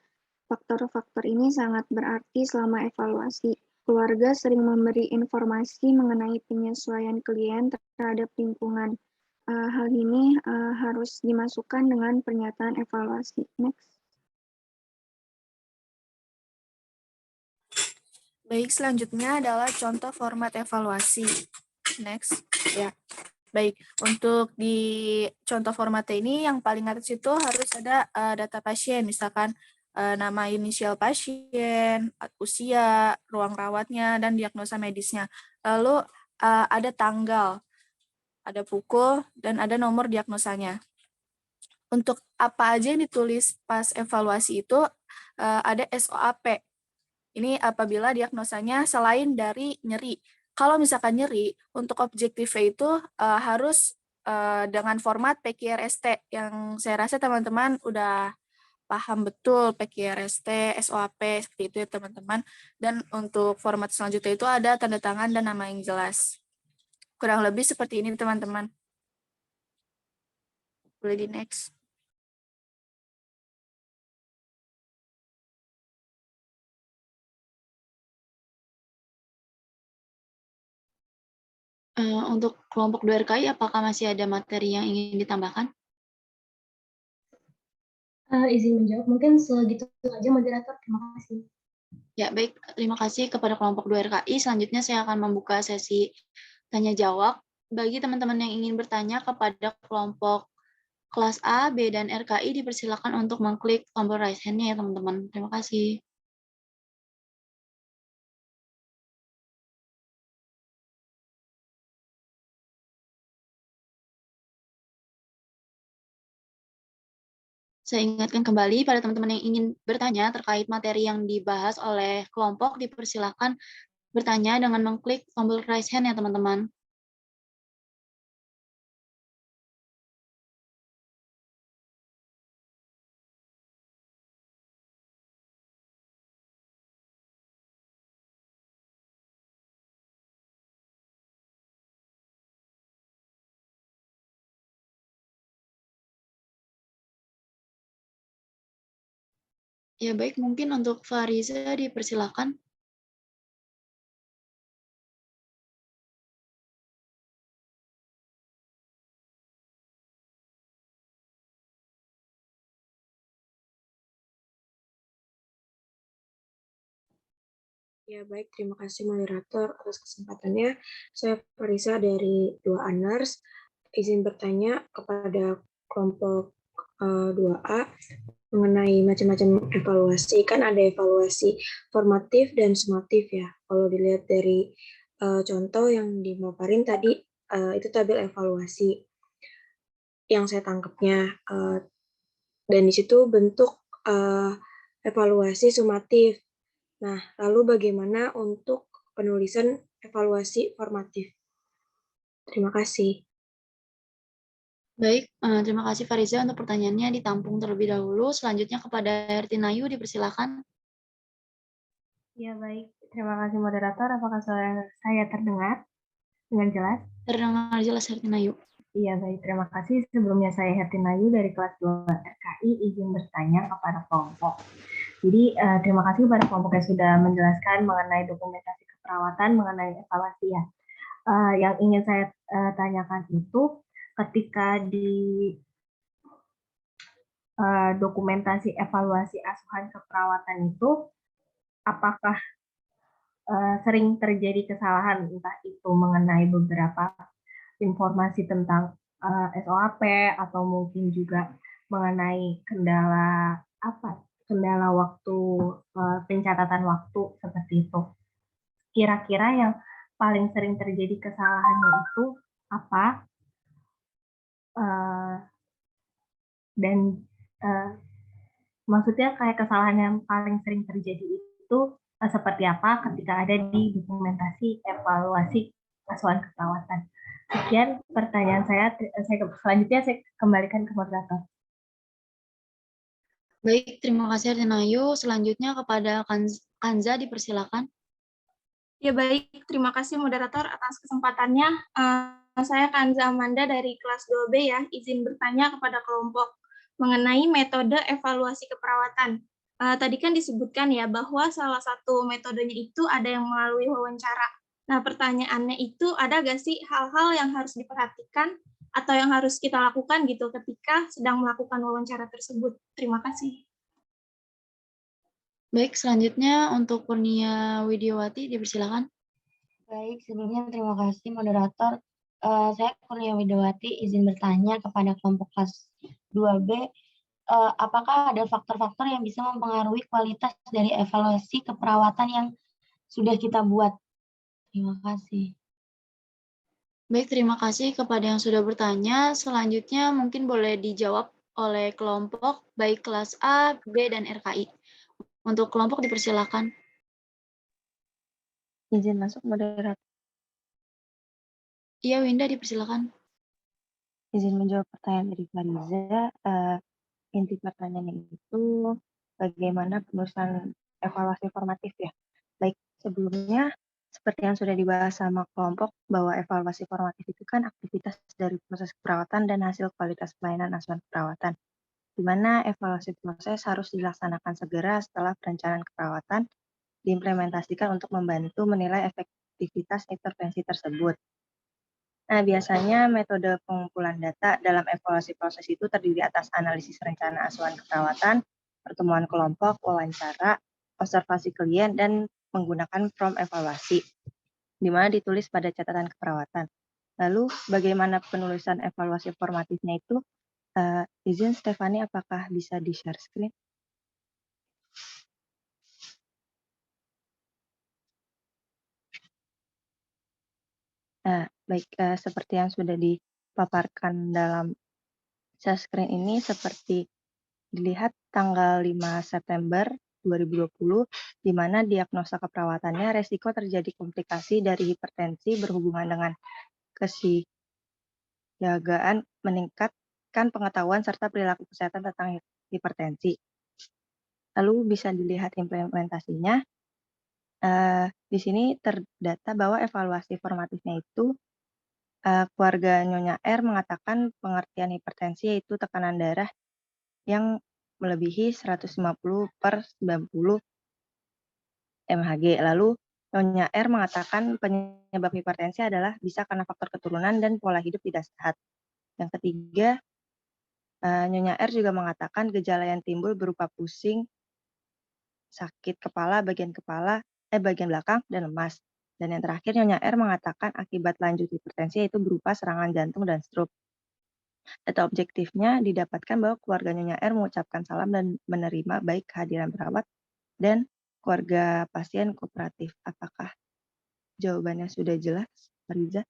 Faktor-faktor ini sangat berarti selama evaluasi. Keluarga sering memberi informasi mengenai penyesuaian klien terhadap lingkungan. Hal ini harus dimasukkan dengan pernyataan evaluasi. Next. Baik, selanjutnya adalah contoh format evaluasi. Next. Ya. Baik, untuk di contoh formatnya ini yang paling atas itu harus ada data pasien, misalkan nama inisial pasien, usia, ruang rawatnya, dan diagnosa medisnya. Lalu ada tanggal, ada pukul, dan ada nomor diagnosanya. Untuk apa aja yang ditulis pas evaluasi itu ada SOAP. Ini apabila diagnosanya selain dari nyeri. Kalau misalkan nyeri, untuk objektifnya itu harus dengan format PQRST, yang saya rasa teman-teman udah paham betul PQRST, SOAP, seperti itu ya teman-teman. Dan untuk format selanjutnya itu ada tanda tangan dan nama yang jelas. Kurang lebih seperti ini, teman-teman. Boleh di next. Untuk kelompok 2 RKI, apakah masih ada materi yang ingin ditambahkan? Izin menjawab, mungkin segitu aja moderator. Terima kasih. Ya, baik. Terima kasih kepada kelompok 2 RKI. Selanjutnya saya akan membuka sesi tanya-jawab. Bagi teman-teman yang ingin bertanya kepada kelompok kelas A, B, dan RKI, dipersilakan untuk mengklik tombol raise hand-nya ya, teman-teman. Terima kasih. Saya ingatkan kembali pada teman-teman yang ingin bertanya terkait materi yang dibahas oleh kelompok, dipersilakan bertanya dengan mengklik tombol raise hand ya, teman-teman. Ya, baik. Mungkin untuk Fariza dipersilakan. Ya, baik. Terima kasih moderator atas kesempatannya. Saya Farisa dari 2 Anars. Izin bertanya kepada kelompok 2A mengenai macam-macam evaluasi. Kan ada evaluasi formatif dan sumatif ya. Kalau dilihat dari contoh yang dipaparin tadi, itu tabel evaluasi yang saya tangkapnya. Dan di situ bentuk evaluasi sumatif. Nah, lalu bagaimana untuk penulisan evaluasi formatif? Terima kasih. Baik, terima kasih Fariza untuk pertanyaannya ditampung terlebih dahulu. Selanjutnya kepada Hertinayu, dipersilakan. Ya, baik. Terima kasih moderator. Apakah suara saya terdengar dengan jelas? Terdengar jelas, Hertinayu. Iya, baik. Terima kasih. Sebelumnya saya Hertinayu dari kelas 2 RKI, izin bertanya kepada kelompok. Jadi, terima kasih kepada kelompok yang sudah menjelaskan mengenai dokumentasi keperawatan, mengenai evaluasi ya. Yang ingin saya tanyakan itu, ketika di dokumentasi evaluasi asuhan keperawatan itu, apakah sering terjadi kesalahan, entah itu mengenai beberapa informasi tentang SOAP atau mungkin juga mengenai kendala waktu, pencatatan waktu seperti itu. Kira-kira yang paling sering terjadi kesalahannya itu apa? Dan maksudnya kayak kesalahan yang paling sering terjadi itu seperti apa ketika ada di dokumentasi evaluasi asuhan keperawatan. Sekian pertanyaan saya. Selanjutnya saya kembalikan ke moderator. Baik, terima kasih Hertinayu. Selanjutnya kepada Kanza, dipersilakan. Ya, baik. Terima kasih moderator atas kesempatannya. Saya Kanza Amanda dari kelas 2B ya. Izin bertanya kepada kelompok mengenai metode evaluasi keperawatan. Tadi kan disebutkan ya bahwa salah satu metodenya itu ada yang melalui wawancara. Nah, pertanyaannya itu ada nggak sih hal-hal yang harus diperhatikan atau yang harus kita lakukan gitu ketika sedang melakukan wawancara tersebut? Terima kasih. Baik, selanjutnya untuk Kurnia Widiawati, dipersilakan. Baik, sebelumnya terima kasih moderator. Saya Kurnia Widiawati, izin bertanya kepada kelompok kelas 2B, apakah ada faktor-faktor yang bisa mempengaruhi kualitas dari evaluasi keperawatan yang sudah kita buat? Terima kasih. Baik, terima kasih kepada yang sudah bertanya. Selanjutnya mungkin boleh dijawab oleh kelompok baik kelas A, B, dan RKI. Untuk kelompok dipersilakan. Izin masuk moderator. Iya, Winda, dipersilakan. Izin menjawab pertanyaan dari Fariza. Inti pertanyaannya itu bagaimana penulisan evaluasi formatif ya. Baik, sebelumnya Seperti yang sudah dibahas sama kelompok, bahwa evaluasi formatif itu kan aktivitas dari proses keperawatan dan hasil kualitas pelayanan asuhan keperawatan, di mana evaluasi proses harus dilaksanakan segera setelah perencanaan keperawatan diimplementasikan untuk membantu menilai efektivitas intervensi tersebut. Nah, biasanya metode pengumpulan data dalam evaluasi proses itu terdiri atas analisis rencana asuhan keperawatan, pertemuan kelompok, wawancara, observasi klien, dan menggunakan form evaluasi, di mana ditulis pada catatan keperawatan. Lalu, bagaimana penulisan evaluasi formatifnya itu? Izin Stefani, apakah bisa di-share screen? Nah, baik, seperti yang sudah dipaparkan dalam share screen ini, seperti dilihat tanggal 5 September 2020, di mana diagnosa keperawatannya resiko terjadi komplikasi dari hipertensi berhubungan dengan kesiagaan meningkatkan pengetahuan serta perilaku kesehatan tentang hipertensi. Lalu bisa dilihat implementasinya. Di sini terdata bahwa evaluasi formatifnya itu keluarga Nyonya R mengatakan pengertian hipertensi yaitu tekanan darah yang melebihi 150/90 mHg. Lalu Nyonya R mengatakan penyebab hipertensi adalah bisa karena faktor keturunan dan pola hidup tidak sehat. Yang ketiga, Nyonya R juga mengatakan gejala yang timbul berupa pusing, sakit kepala, bagian belakang, dan lemas. Dan yang terakhir, Nyonya R mengatakan akibat lanjut hipertensi yaitu berupa serangan jantung dan stroke. Data objektifnya didapatkan bahwa keluarga Nyonya R mengucapkan salam dan menerima baik kehadiran perawat dan keluarga pasien kooperatif. Apakah jawabannya sudah jelas, Riza?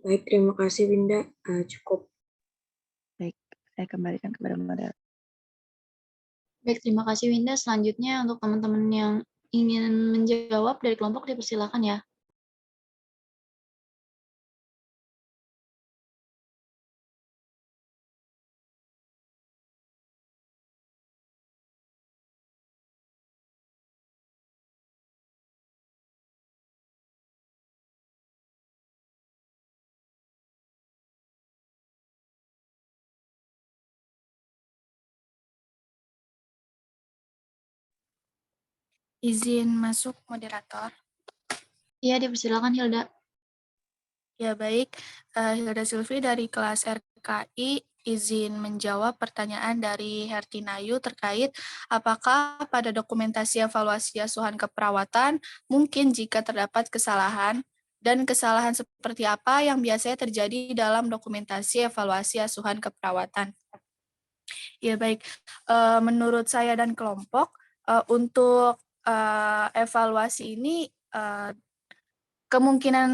Baik, terima kasih Winda. Cukup. Baik, saya kembalikan kepada moderator. Baik, terima kasih Winda. Selanjutnya untuk teman-teman yang ingin menjawab dari kelompok dipersilakan ya. Izin masuk moderator. Iya, dipersilakan Hilda. Ya baik, Hilda Sylvie dari kelas RKI izin menjawab pertanyaan dari Hertinayu terkait apakah pada dokumentasi evaluasi asuhan keperawatan mungkin jika terdapat kesalahan dan kesalahan seperti apa yang biasanya terjadi dalam dokumentasi evaluasi asuhan keperawatan. Ya baik, menurut saya dan kelompok untuk evaluasi ini kemungkinan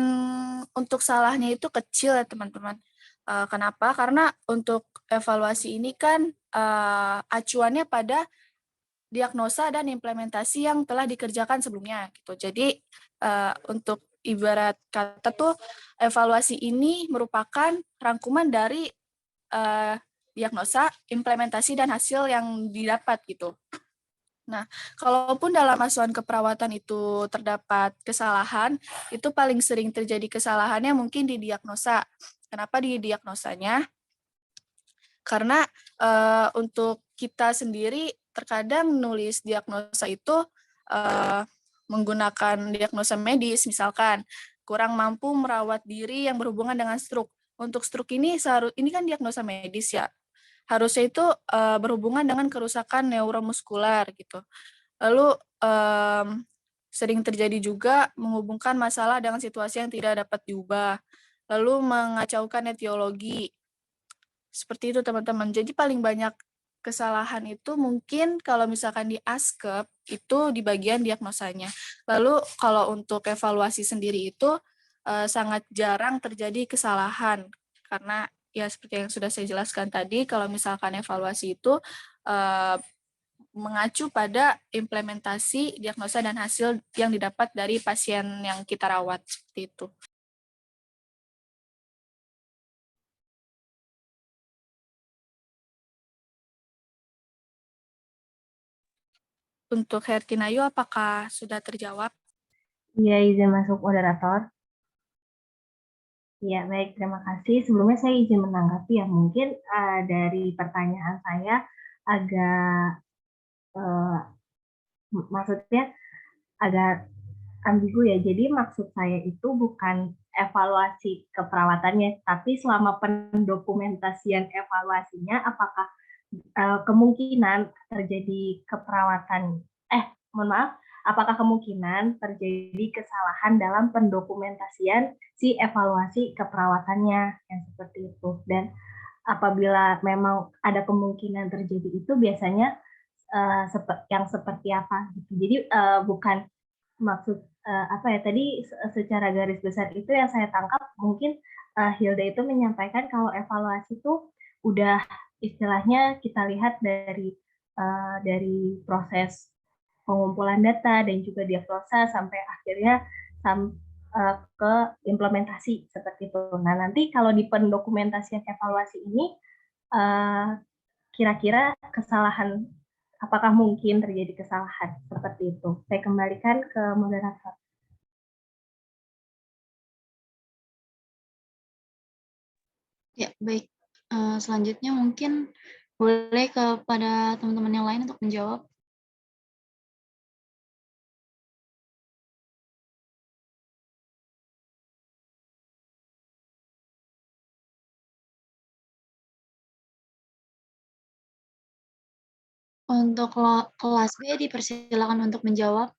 untuk salahnya itu kecil ya teman-teman. Kenapa? Karena untuk evaluasi ini kan acuannya pada diagnosa dan implementasi yang telah dikerjakan sebelumnya gitu. Jadi untuk ibarat kata tuh evaluasi ini merupakan rangkuman dari diagnosa, implementasi dan hasil yang didapat gitu. Nah, kalaupun dalam asuhan keperawatan itu terdapat kesalahan, itu paling sering terjadi kesalahannya mungkin di diagnosa. Kenapa di diagnosanya? Karena untuk kita sendiri terkadang nulis diagnosa itu menggunakan diagnosa medis, misalkan kurang mampu merawat diri yang berhubungan dengan stroke. Untuk stroke ini kan diagnosa medis ya. Harusnya itu berhubungan dengan kerusakan neuromuskular gitu. Lalu sering terjadi juga menghubungkan masalah dengan situasi yang tidak dapat diubah. Lalu mengacaukan etiologi. Seperti itu teman-teman. Jadi paling banyak kesalahan itu mungkin kalau misalkan di ASKEP itu di bagian diagnosanya. Lalu kalau untuk evaluasi sendiri itu sangat jarang terjadi kesalahan. Karena ya seperti yang sudah saya jelaskan tadi, kalau misalkan evaluasi itu mengacu pada implementasi diagnosa dan hasil yang didapat dari pasien yang kita rawat, seperti itu. untuk Herkinayu, apakah sudah terjawab? Iya, izin masuk moderator. Ya, baik. Terima kasih. Sebelumnya saya izin menanggapi ya. Mungkin dari pertanyaan saya agak maksudnya agak ambigu ya. Jadi maksud saya itu bukan evaluasi keperawatannya, tapi selama pendokumentasian evaluasinya, apakah kemungkinan terjadi apakah kemungkinan terjadi kesalahan dalam pendokumentasian si evaluasi keperawatannya yang seperti itu. Dan apabila memang ada kemungkinan terjadi itu biasanya yang seperti apa gitu. Jadi bukan maksud tadi secara garis besar itu yang saya tangkap mungkin Hilda itu menyampaikan kalau evaluasi itu udah istilahnya kita lihat dari proses pengumpulan data dan juga diagnosa sampai akhirnya ke implementasi seperti itu. Nah, nanti kalau di pendokumentasian evaluasi ini kira-kira kesalahan, apakah mungkin terjadi kesalahan seperti itu? Saya kembalikan ke moderator. Ya, baik. Selanjutnya mungkin boleh kepada teman-teman yang lain untuk menjawab. Untuk kelas B dipersilakan untuk menjawab.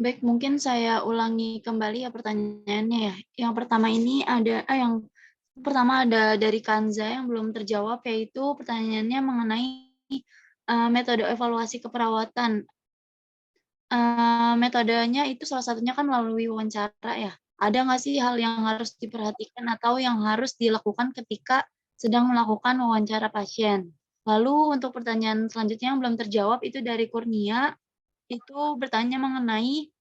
Baik, mungkin saya ulangi kembali ya pertanyaannya ya. Yang pertama ini yang pertama ada dari Kanza yang belum terjawab, yaitu pertanyaannya mengenai metode evaluasi keperawatan. Metodenya itu salah satunya kan melalui wawancara ya. Ada nggak sih hal yang harus diperhatikan atau yang harus dilakukan ketika sedang melakukan wawancara pasien? Lalu untuk pertanyaan selanjutnya yang belum terjawab itu dari Kurnia, itu bertanya mengenai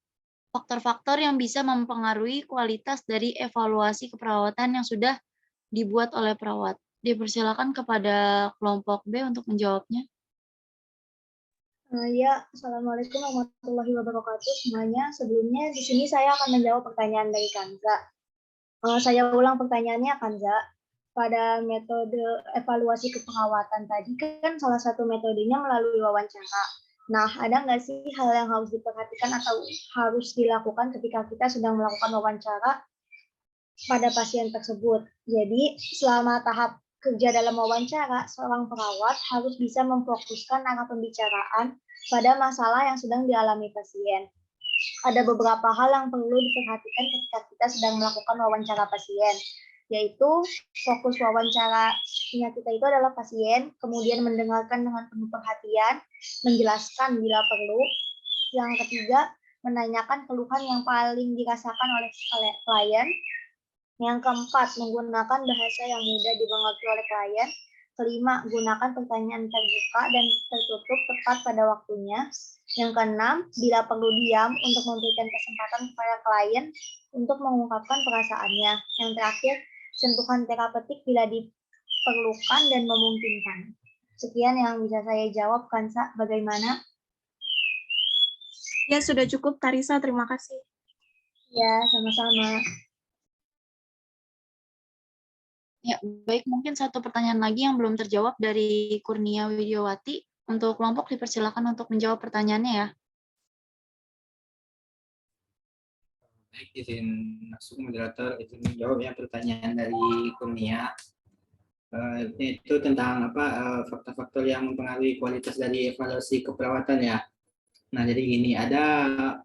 faktor-faktor yang bisa mempengaruhi kualitas dari evaluasi keperawatan yang sudah dibuat oleh perawat. Dipersilakan kepada kelompok B untuk menjawabnya. Ya, Assalamualaikum warahmatullahi wabarakatuh semuanya. Sebelumnya di sini saya akan menjawab pertanyaan dari Kanza. Saya ulang pertanyaannya, Kanza. Pada metode evaluasi keperawatan tadi kan salah satu metodenya melalui wawancara. Nah, ada nggak sih hal yang harus diperhatikan atau harus dilakukan ketika kita sedang melakukan wawancara pada pasien tersebut? Jadi, selama tahap kerja dalam wawancara, seorang perawat harus bisa memfokuskan arah pembicaraan pada masalah yang sedang dialami pasien. Ada beberapa hal yang perlu diperhatikan ketika kita sedang melakukan wawancara pasien, yaitu fokus wawancaranya kita itu adalah pasien, kemudian mendengarkan dengan penuh perhatian, menjelaskan bila perlu. Yang ketiga, menanyakan keluhan yang paling dirasakan oleh klien. Yang keempat, menggunakan bahasa yang mudah dimengerti oleh klien. Kelima, gunakan pertanyaan terbuka dan tertutup tepat pada waktunya. Yang keenam, bila perlu diam untuk memberikan kesempatan kepada klien untuk mengungkapkan perasaannya. Yang terakhir, sentuhan terapeutik bila diperlukan dan memungkinkan. Sekian yang bisa saya jawab, Kansa. Bagaimana? Ya, sudah cukup, Tarisa. Terima kasih. Ya, sama-sama. Ya, baik. Mungkin satu pertanyaan lagi yang belum terjawab dari Kurnia Widiawati. Untuk kelompok dipersilakan untuk menjawab pertanyaannya ya. Baik, izin masuk moderator, izin menjawab ya pertanyaan dari Kurnia. Itu tentang faktor-faktor yang mempengaruhi kualitas dari evaluasi keperawatan ya. Nah, jadi gini, ada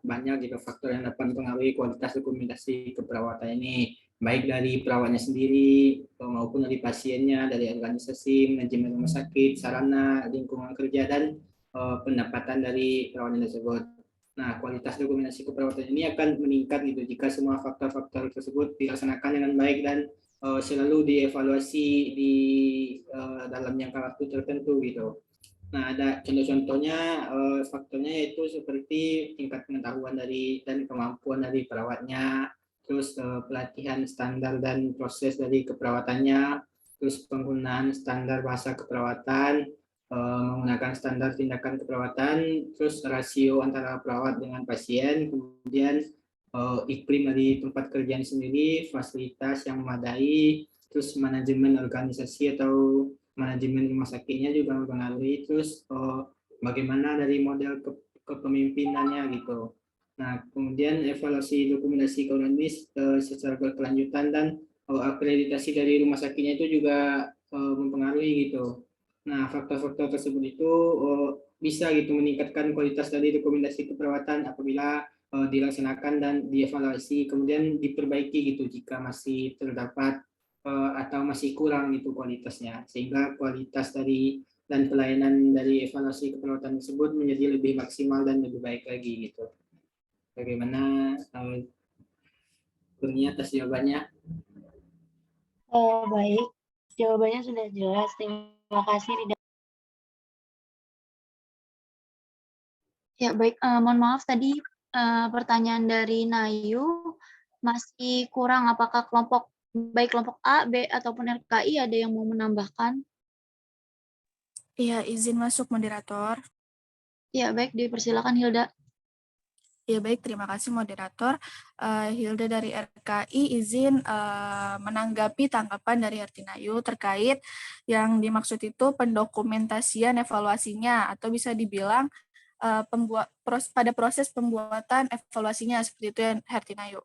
banyak juga faktor yang dapat mempengaruhi kualitas dokumentasi keperawatan ini, baik dari perawatnya sendiri maupun dari pasiennya, dari organisasi, manajemen rumah sakit, sarana, lingkungan kerja, dan pendapatan dari perawatnya tersebut. Nah, kualitas dokumentasi keperawatan ini akan meningkat gitu jika semua faktor-faktor tersebut dilaksanakan dengan baik dan selalu dievaluasi di dalam jangka waktu tertentu gitu. Nah, ada contoh-contohnya faktornya yaitu seperti tingkat pengetahuan dari dan kemampuan dari perawatnya, terus pelatihan standar dan proses dari keperawatannya, terus penggunaan standar bahasa keperawatan, menggunakan standar tindakan keperawatan, terus rasio antara perawat dengan pasien, kemudian iklim dari tempat kerjaan sendiri, fasilitas yang memadai, terus manajemen organisasi atau manajemen rumah sakitnya juga mempengaruhi, terus bagaimana dari model kepemimpinannya gitu. Nah, kemudian evaluasi dokumentasi kronis secara berkelanjutan dan akreditasi dari rumah sakitnya itu juga mempengaruhi gitu. Nah, faktor-faktor tersebut itu bisa gitu meningkatkan kualitas dari dokumentasi keperawatan apabila dilaksanakan dan dievaluasi, kemudian diperbaiki gitu jika masih terdapat atau masih kurang itu kualitasnya, sehingga kualitas dari dan pelayanan dari evaluasi keperawatan tersebut menjadi lebih maksimal dan lebih baik lagi gitu. Bagaimana Kurnia atas jawabannya? Baik, jawabannya sudah jelas. Terima kasih. Ya, baik. Mohon maaf tadi pertanyaan dari Nayu masih kurang. Apakah baik kelompok A, B, ataupun RKI ada yang mau menambahkan? Iya, izin masuk moderator. Ya, baik. Dipersilakan Hilda. Ya baik, terima kasih moderator. Hilda dari RKI izin menanggapi tanggapan dari Hertinayu terkait yang dimaksud itu pendokumentasian evaluasinya atau bisa dibilang pada proses pembuatan evaluasinya seperti itu ya Hertinayu.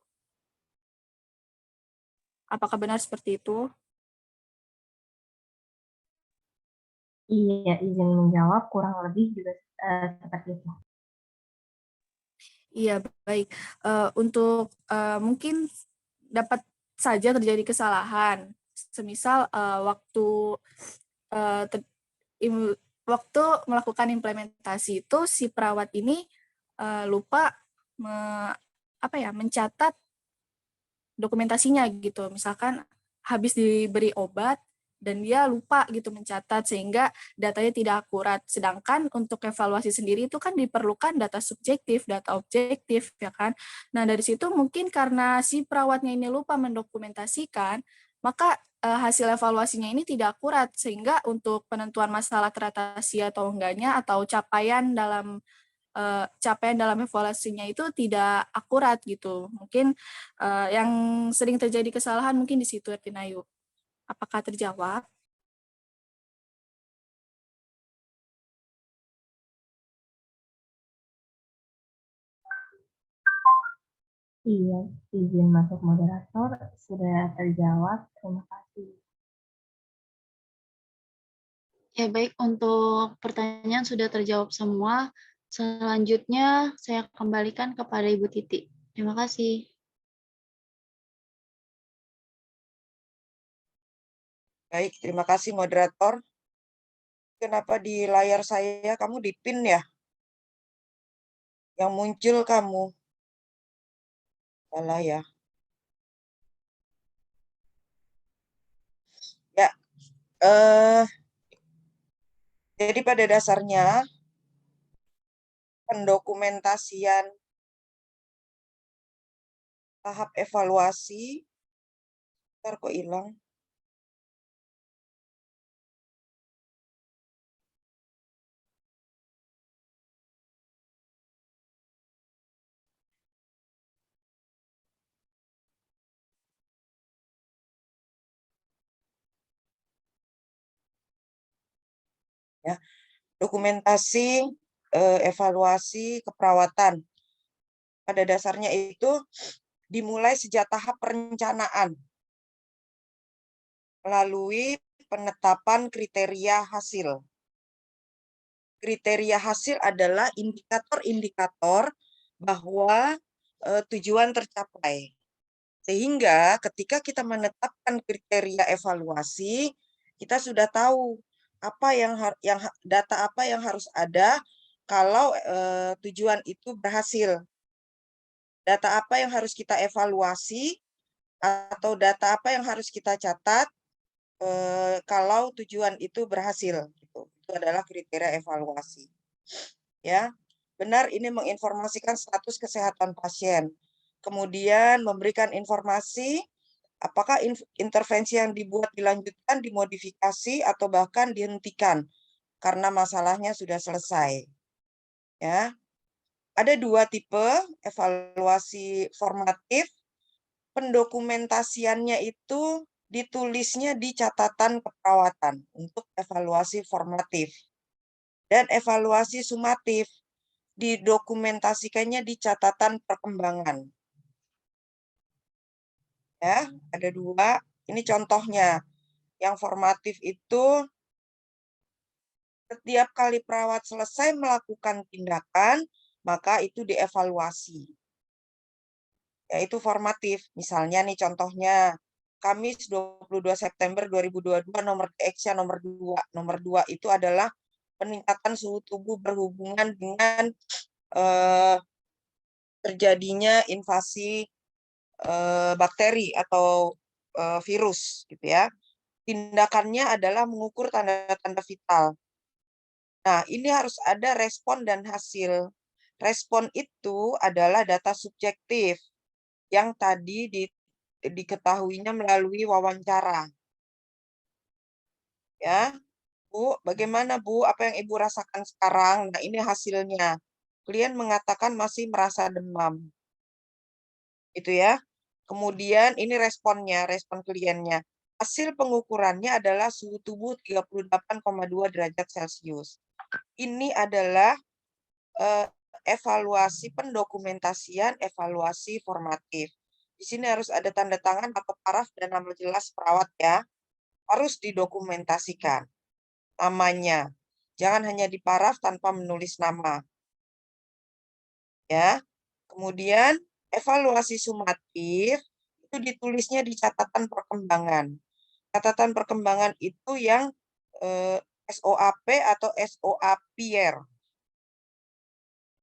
Apakah benar seperti itu? Iya, izin menjawab kurang lebih juga seperti itu. Iya, baik. Untuk mungkin dapat saja terjadi kesalahan. Semisal waktu melakukan implementasi itu si perawat ini lupa mencatat dokumentasinya gitu. Misalkan habis diberi obat dan dia lupa gitu mencatat sehingga datanya tidak akurat. Sedangkan untuk evaluasi sendiri itu kan diperlukan data subjektif, data objektif ya kan. Nah, dari situ mungkin karena si perawatnya ini lupa mendokumentasikan, maka hasil evaluasinya ini tidak akurat sehingga untuk penentuan masalah teratasi atau enggaknya atau capaian dalam evaluasinya itu tidak akurat gitu. Mungkin yang sering terjadi kesalahan mungkin di situ Hertinayu. Apakah terjawab? Iya, izin masuk moderator sudah terjawab. Terima kasih. Ya baik, untuk pertanyaan sudah terjawab semua. Selanjutnya saya kembalikan kepada Ibu Titi. Terima kasih. Baik, terima kasih moderator. Kenapa di layar saya kamu dipin ya? Yang muncul kamu. Salah ya. Ya, jadi pada dasarnya pendokumentasian tahap evaluasi, ntar kok hilang. Ya, dokumentasi evaluasi keperawatan. Pada dasarnya itu dimulai sejak tahap perencanaan melalui penetapan kriteria hasil. Kriteria hasil adalah indikator-indikator bahwa tujuan tercapai. Sehingga ketika kita menetapkan kriteria evaluasi, kita sudah tahu apa data apa yang harus ada kalau tujuan itu berhasil. Data apa yang harus kita evaluasi atau data apa yang harus kita catat kalau tujuan itu berhasil. Gitu. Itu adalah kriteria evaluasi. Ya, benar ini menginformasikan status kesehatan pasien. Kemudian memberikan informasi apakah intervensi yang dibuat dilanjutkan, dimodifikasi, atau bahkan dihentikan karena masalahnya sudah selesai. Ya, ada 2 tipe evaluasi formatif. Pendokumentasiannya itu ditulisnya di catatan keperawatan untuk evaluasi formatif. Dan evaluasi sumatif didokumentasikannya di catatan perkembangan. Ya, ada 2. Ini contohnya. Yang formatif itu setiap kali perawat selesai melakukan tindakan, maka itu dievaluasi. Yaitu formatif. Misalnya nih contohnya, Kamis 22 September 2022 nomor DX nomor 2. Nomor 2 itu adalah peningkatan suhu tubuh berhubungan dengan terjadinya invasi bakteri atau virus gitu ya. Tindakannya adalah mengukur tanda-tanda vital. Nah, ini harus ada respon dan hasil. Respon itu adalah data subjektif yang tadi diketahuinya melalui wawancara. Ya, Bu, bagaimana Bu? Apa yang Ibu rasakan sekarang? Nah, ini hasilnya. Klien mengatakan masih merasa demam. Itu ya. Kemudian ini responnya, respon kliennya. Hasil pengukurannya adalah suhu tubuh 38,2 derajat Celcius. Ini adalah evaluasi pendokumentasian, evaluasi formatif. Di sini harus ada tanda tangan atau paraf dan nama jelas perawat ya. Harus didokumentasikan namanya. Jangan hanya diparaf tanpa menulis nama. Ya. Kemudian evaluasi sumatif itu ditulisnya di catatan perkembangan. Catatan perkembangan itu yang SOAP atau SOAPIR.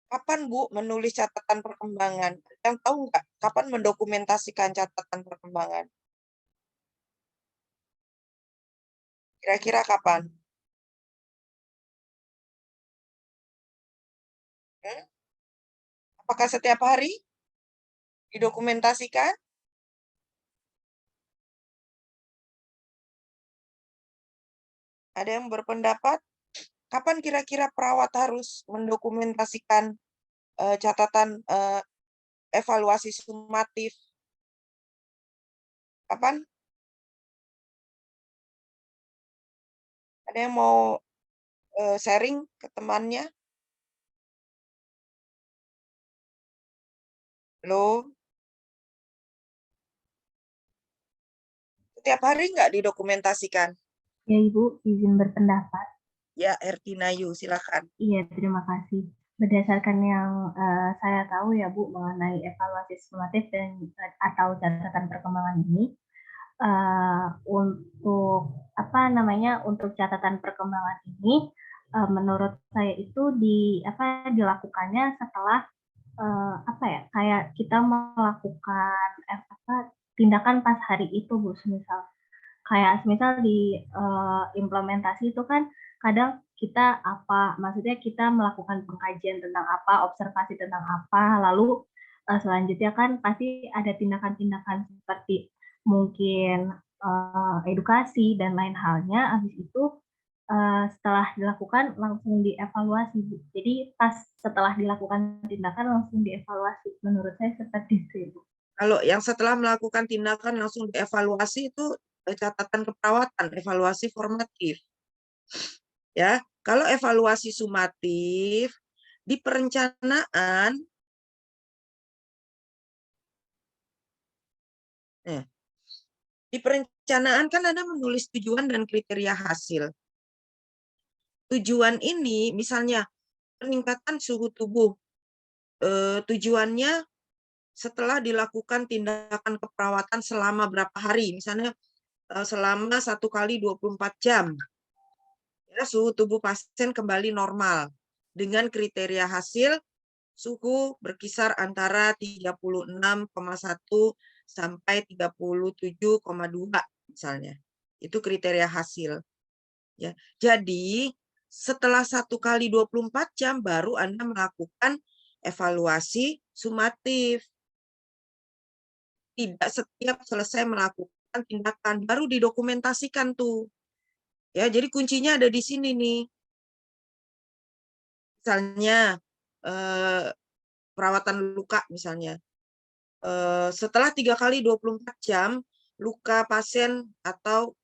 Kapan Bu menulis catatan perkembangan? Yang tahu nggak kapan mendokumentasikan catatan perkembangan? Kira-kira kapan? Apakah setiap hari didokumentasikan? Ada yang berpendapat kapan kira-kira perawat harus mendokumentasikan catatan evaluasi sumatif? Kapan? Ada yang mau sharing ke temannya? Halo? Setiap hari nggak didokumentasikan? Ya Ibu, izin berpendapat. Ya, Ertinayu, silakan. Iya, terima kasih. Berdasarkan yang saya tahu ya Bu mengenai evaluasi sumatif dan atau catatan perkembangan ini, untuk catatan perkembangan ini, menurut saya itu dilakukannya setelah kayak kita melakukan tindakan pas hari itu Bu, misal di implementasi itu kan kadang kita kita melakukan pengkajian tentang apa, observasi tentang apa, lalu selanjutnya kan pasti ada tindakan-tindakan seperti mungkin edukasi dan lain halnya. Habis itu setelah dilakukan langsung dievaluasi. Jadi pas setelah dilakukan tindakan langsung dievaluasi. Menurut saya seperti itu. Kalau yang setelah melakukan tindakan langsung dievaluasi itu catatan keperawatan, evaluasi formatif. Ya, kalau evaluasi sumatif di perencanaan di perencanaan kan Anda menulis tujuan dan kriteria hasil. Tujuan ini misalnya peningkatan suhu tubuh. Tujuannya setelah dilakukan tindakan keperawatan selama berapa hari, misalnya selama 1 kali 24 jam. Ya, suhu tubuh pasien kembali normal. dengan kriteria hasil suhu berkisar antara 36,1 sampai 37,2 misalnya. Itu kriteria hasil. Ya. Jadi setelah 1 kali 24 jam baru Anda melakukan evaluasi sumatif. Tidak setiap selesai melakukan tindakan baru didokumentasikan tuh. Ya, jadi kuncinya ada di sini nih. Misalnya perawatan luka misalnya. Setelah 3 kali 24 jam luka pasien atau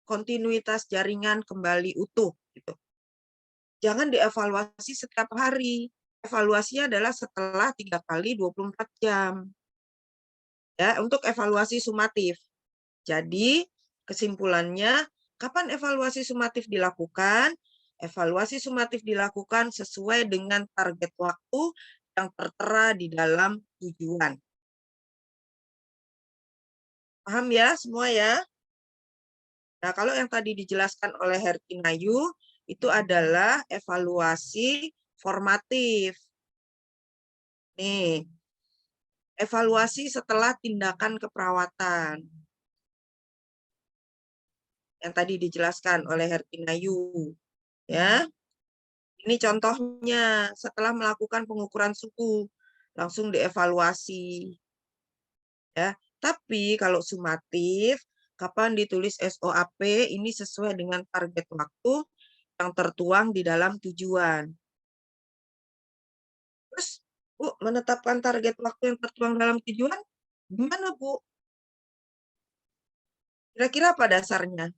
kontinuitas jaringan kembali utuh gitu. Jangan dievaluasi setiap hari. Evaluasinya adalah setelah 3 kali 24 jam. Ya, untuk evaluasi sumatif. Jadi, kesimpulannya, kapan evaluasi sumatif dilakukan? Evaluasi sumatif dilakukan sesuai dengan target waktu yang tertera di dalam tujuan. Paham ya semua ya? Nah, kalau yang tadi dijelaskan oleh Hertinayu, itu adalah evaluasi formatif. Nih, evaluasi setelah tindakan keperawatan. Yang tadi dijelaskan oleh Hertinayu. Ya, ini contohnya setelah melakukan pengukuran suhu, langsung dievaluasi. Ya, tapi kalau sumatif, kapan ditulis SOAP, ini sesuai dengan target waktu yang tertuang di dalam tujuan. Terus, Bu, menetapkan target waktu yang tertuang dalam tujuan, gimana, Bu? Kira-kira apa dasarnya?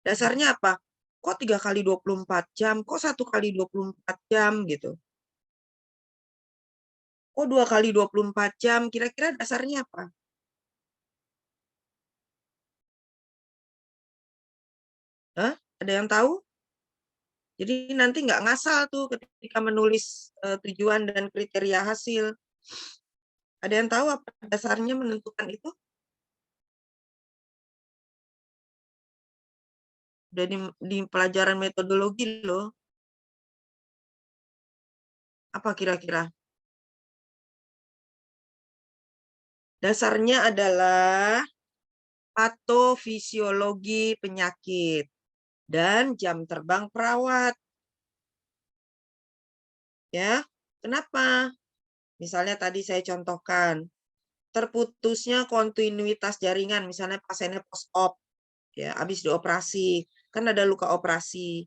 Dasarnya apa? Kok 3 kali 24 jam? Kok 1 kali 24 jam gitu? Kok 2 kali 24 jam? Kira-kira dasarnya apa? Hah? Ada yang tahu? Jadi nanti nggak ngasal tuh ketika menulis tujuan dan kriteria hasil. Ada yang tahu apa dasarnya menentukan itu? Udah di pelajaran metodologi loh. Apa kira-kira? Dasarnya adalah patofisiologi penyakit dan jam terbang perawat. Ya, kenapa? Misalnya tadi saya contohkan, terputusnya kontinuitas jaringan, misalnya pasiennya post-op, ya, habis dioperasi, kan ada luka operasi.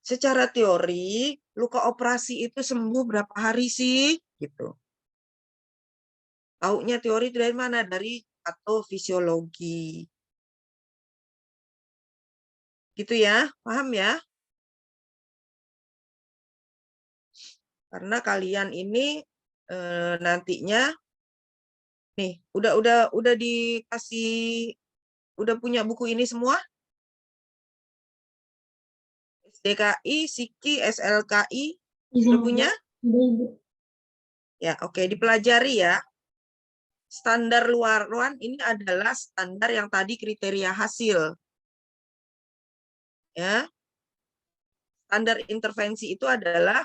Secara teori, luka operasi itu sembuh berapa hari sih? Gitu. Taunya teori dari mana? Dari patofisiologi. Gitu ya, paham ya? Karena kalian ini nantinya nih, udah dikasih, udah punya buku ini semua? SDKI, SIKI, SLKI, sudah punya? Ya, oke, dipelajari ya. Standar luaran ini adalah standar yang tadi kriteria hasil. Ya. Standar intervensi itu adalah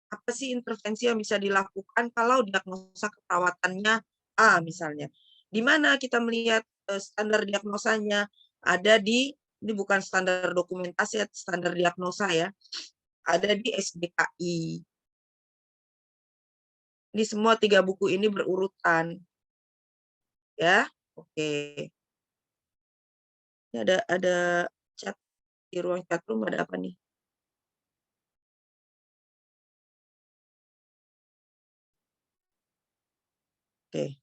apa sih intervensi yang bisa dilakukan kalau diagnosa keperawatannya A misalnya. Di mana kita melihat standar diagnosanya? Ada ini bukan standar dokumentasi, standar diagnosa ya. Ada di SDKI. Ini semua 3 buku ini berurutan. Ya, oke. Ini ada chat di ruang chat room, ada apa nih? Oke.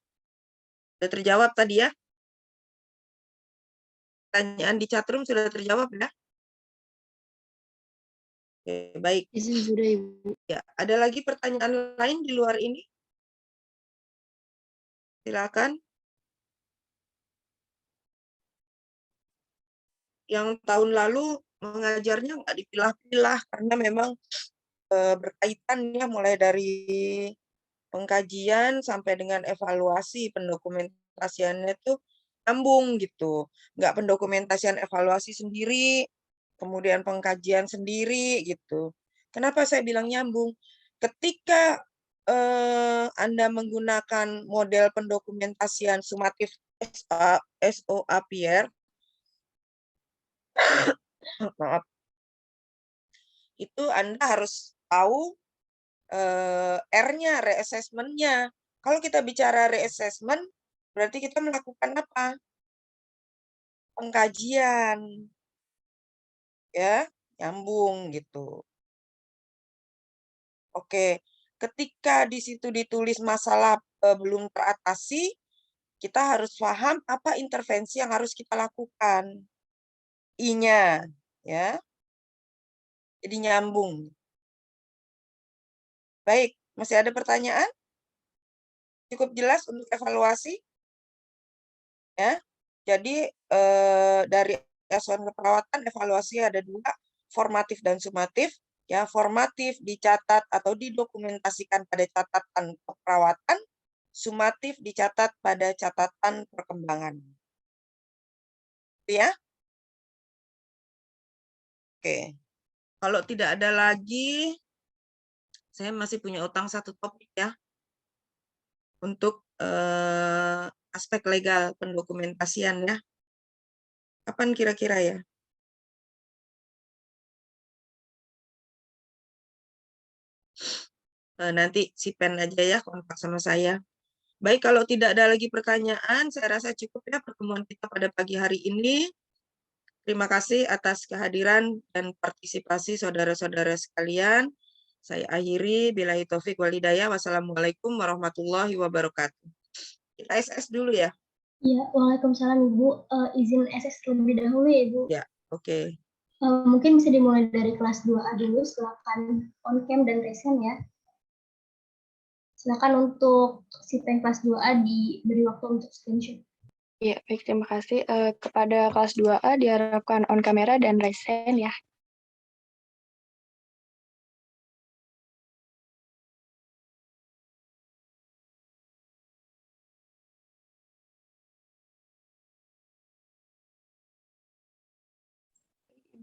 Sudah terjawab tadi ya? Pertanyaan di chat room sudah terjawab ya? Oke, baik. Izin sudah, Ibu. Ya, ada lagi pertanyaan lain di luar ini? Silakan. Yang tahun lalu mengajarnya nggak dipilah-pilah karena memang berkaitan ya, mulai dari pengkajian sampai dengan evaluasi pendokumentasiannya itu nyambung gitu. Nggak pendokumentasian evaluasi sendiri, kemudian pengkajian sendiri gitu. Kenapa saya bilang nyambung? Ketika Anda menggunakan model pendokumentasian sumatif SOAPR, maaf, itu Anda harus tahu R-nya, reassessment-nya. Kalau kita bicara reassessment, berarti kita melakukan apa? Pengkajian. Ya, nyambung gitu. Oke, ketika di situ ditulis masalah belum teratasi, kita harus paham apa intervensi yang harus kita lakukan. I-nya, ya. Jadi nyambung. Baik, masih ada pertanyaan? Cukup jelas untuk evaluasi? Ya. Jadi dari S1 keperawatan evaluasi ada dua, formatif dan sumatif. Ya, formatif dicatat atau didokumentasikan pada catatan keperawatan, sumatif dicatat pada catatan perkembangan. Ya. Oke. Kalau tidak ada lagi, saya masih punya utang satu topik ya. Untuk aspek legal pendokumentasian ya. Kapan kira-kira ya? Nanti si pen aja ya, kontak sama saya. Baik, kalau tidak ada lagi pertanyaan, saya rasa cukup ya pertemuan kita pada pagi hari ini. Terima kasih atas kehadiran dan partisipasi saudara-saudara sekalian. Saya akhiri, billahi taufik wal hidayah. Wassalamualaikum warahmatullahi wabarakatuh. Kita SS dulu ya. Iya, waalaikumsalam Ibu. Izin SS terlebih dahulu ya Ibu. Ya, oke. Mungkin bisa dimulai dari kelas 2A dulu, silakan on-cam dan resen ya. Silakan untuk siten kelas 2A diberi waktu untuk screenshot. Ya, baik, terima kasih. Kepada kelas 2A diharapkan on kamera dan raise hand ya.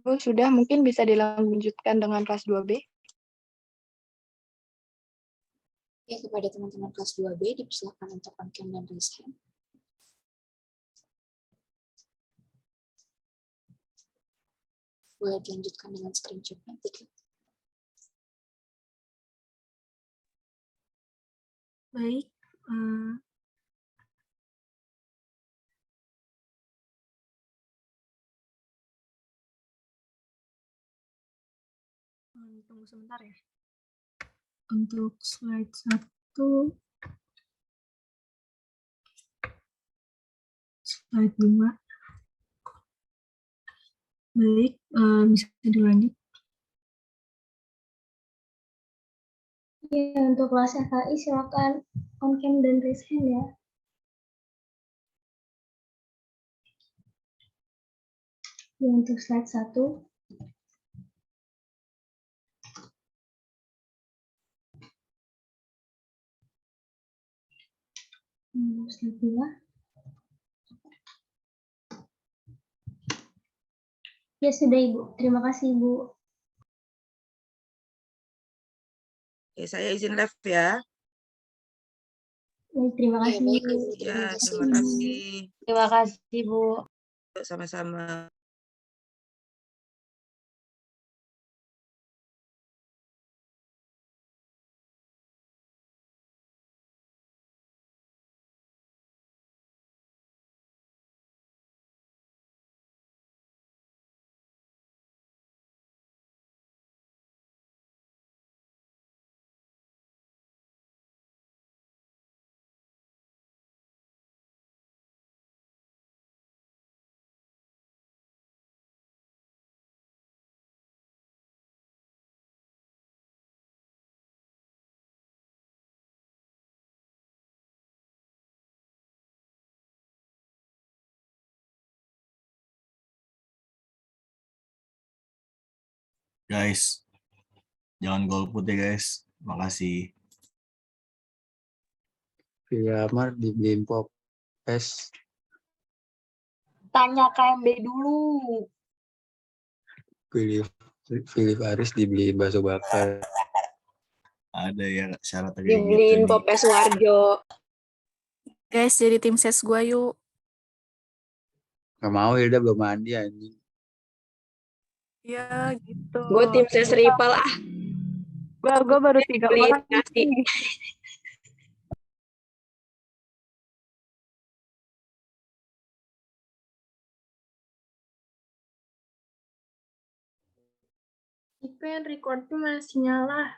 Ibu sudah, mungkin bisa dilanjutkan dengan kelas 2B. Ya, kepada teman-teman kelas 2B dipersilakan untuk on-cam dan raise hand. Boleh dilanjutkan dengan screenshot nanti. Baik. Tunggu sebentar ya. Untuk slide 1, slide 2. Baik, bisa dilanjut. Ya, untuk kelas FKI silakan on-cam dan raise hand ya. Ya, untuk slide 1. Slide 2. Ya sudah Ibu, terima kasih Ibu. Oke, saya izin live ya. Baik, terima kasih. Ya, terima kasih. Terima kasih, Bu. Sama-sama. Guys, jangan golput ya guys. Makasih. Via Mar di Info PES Tanya KMB dulu. Philip Aris dibeliin bakso bakar. Ada ya syarat kayak Dibeliin gitu nih. Popes Warjo. Guys, jadi tim ses gua yuk. Gak mau, Hilda belum mandi anjing. Ya, gitu. Gue tim ses rival ah. Gua baru 3 Beliin orang. nasi. Ipen, recordnya masih nyala.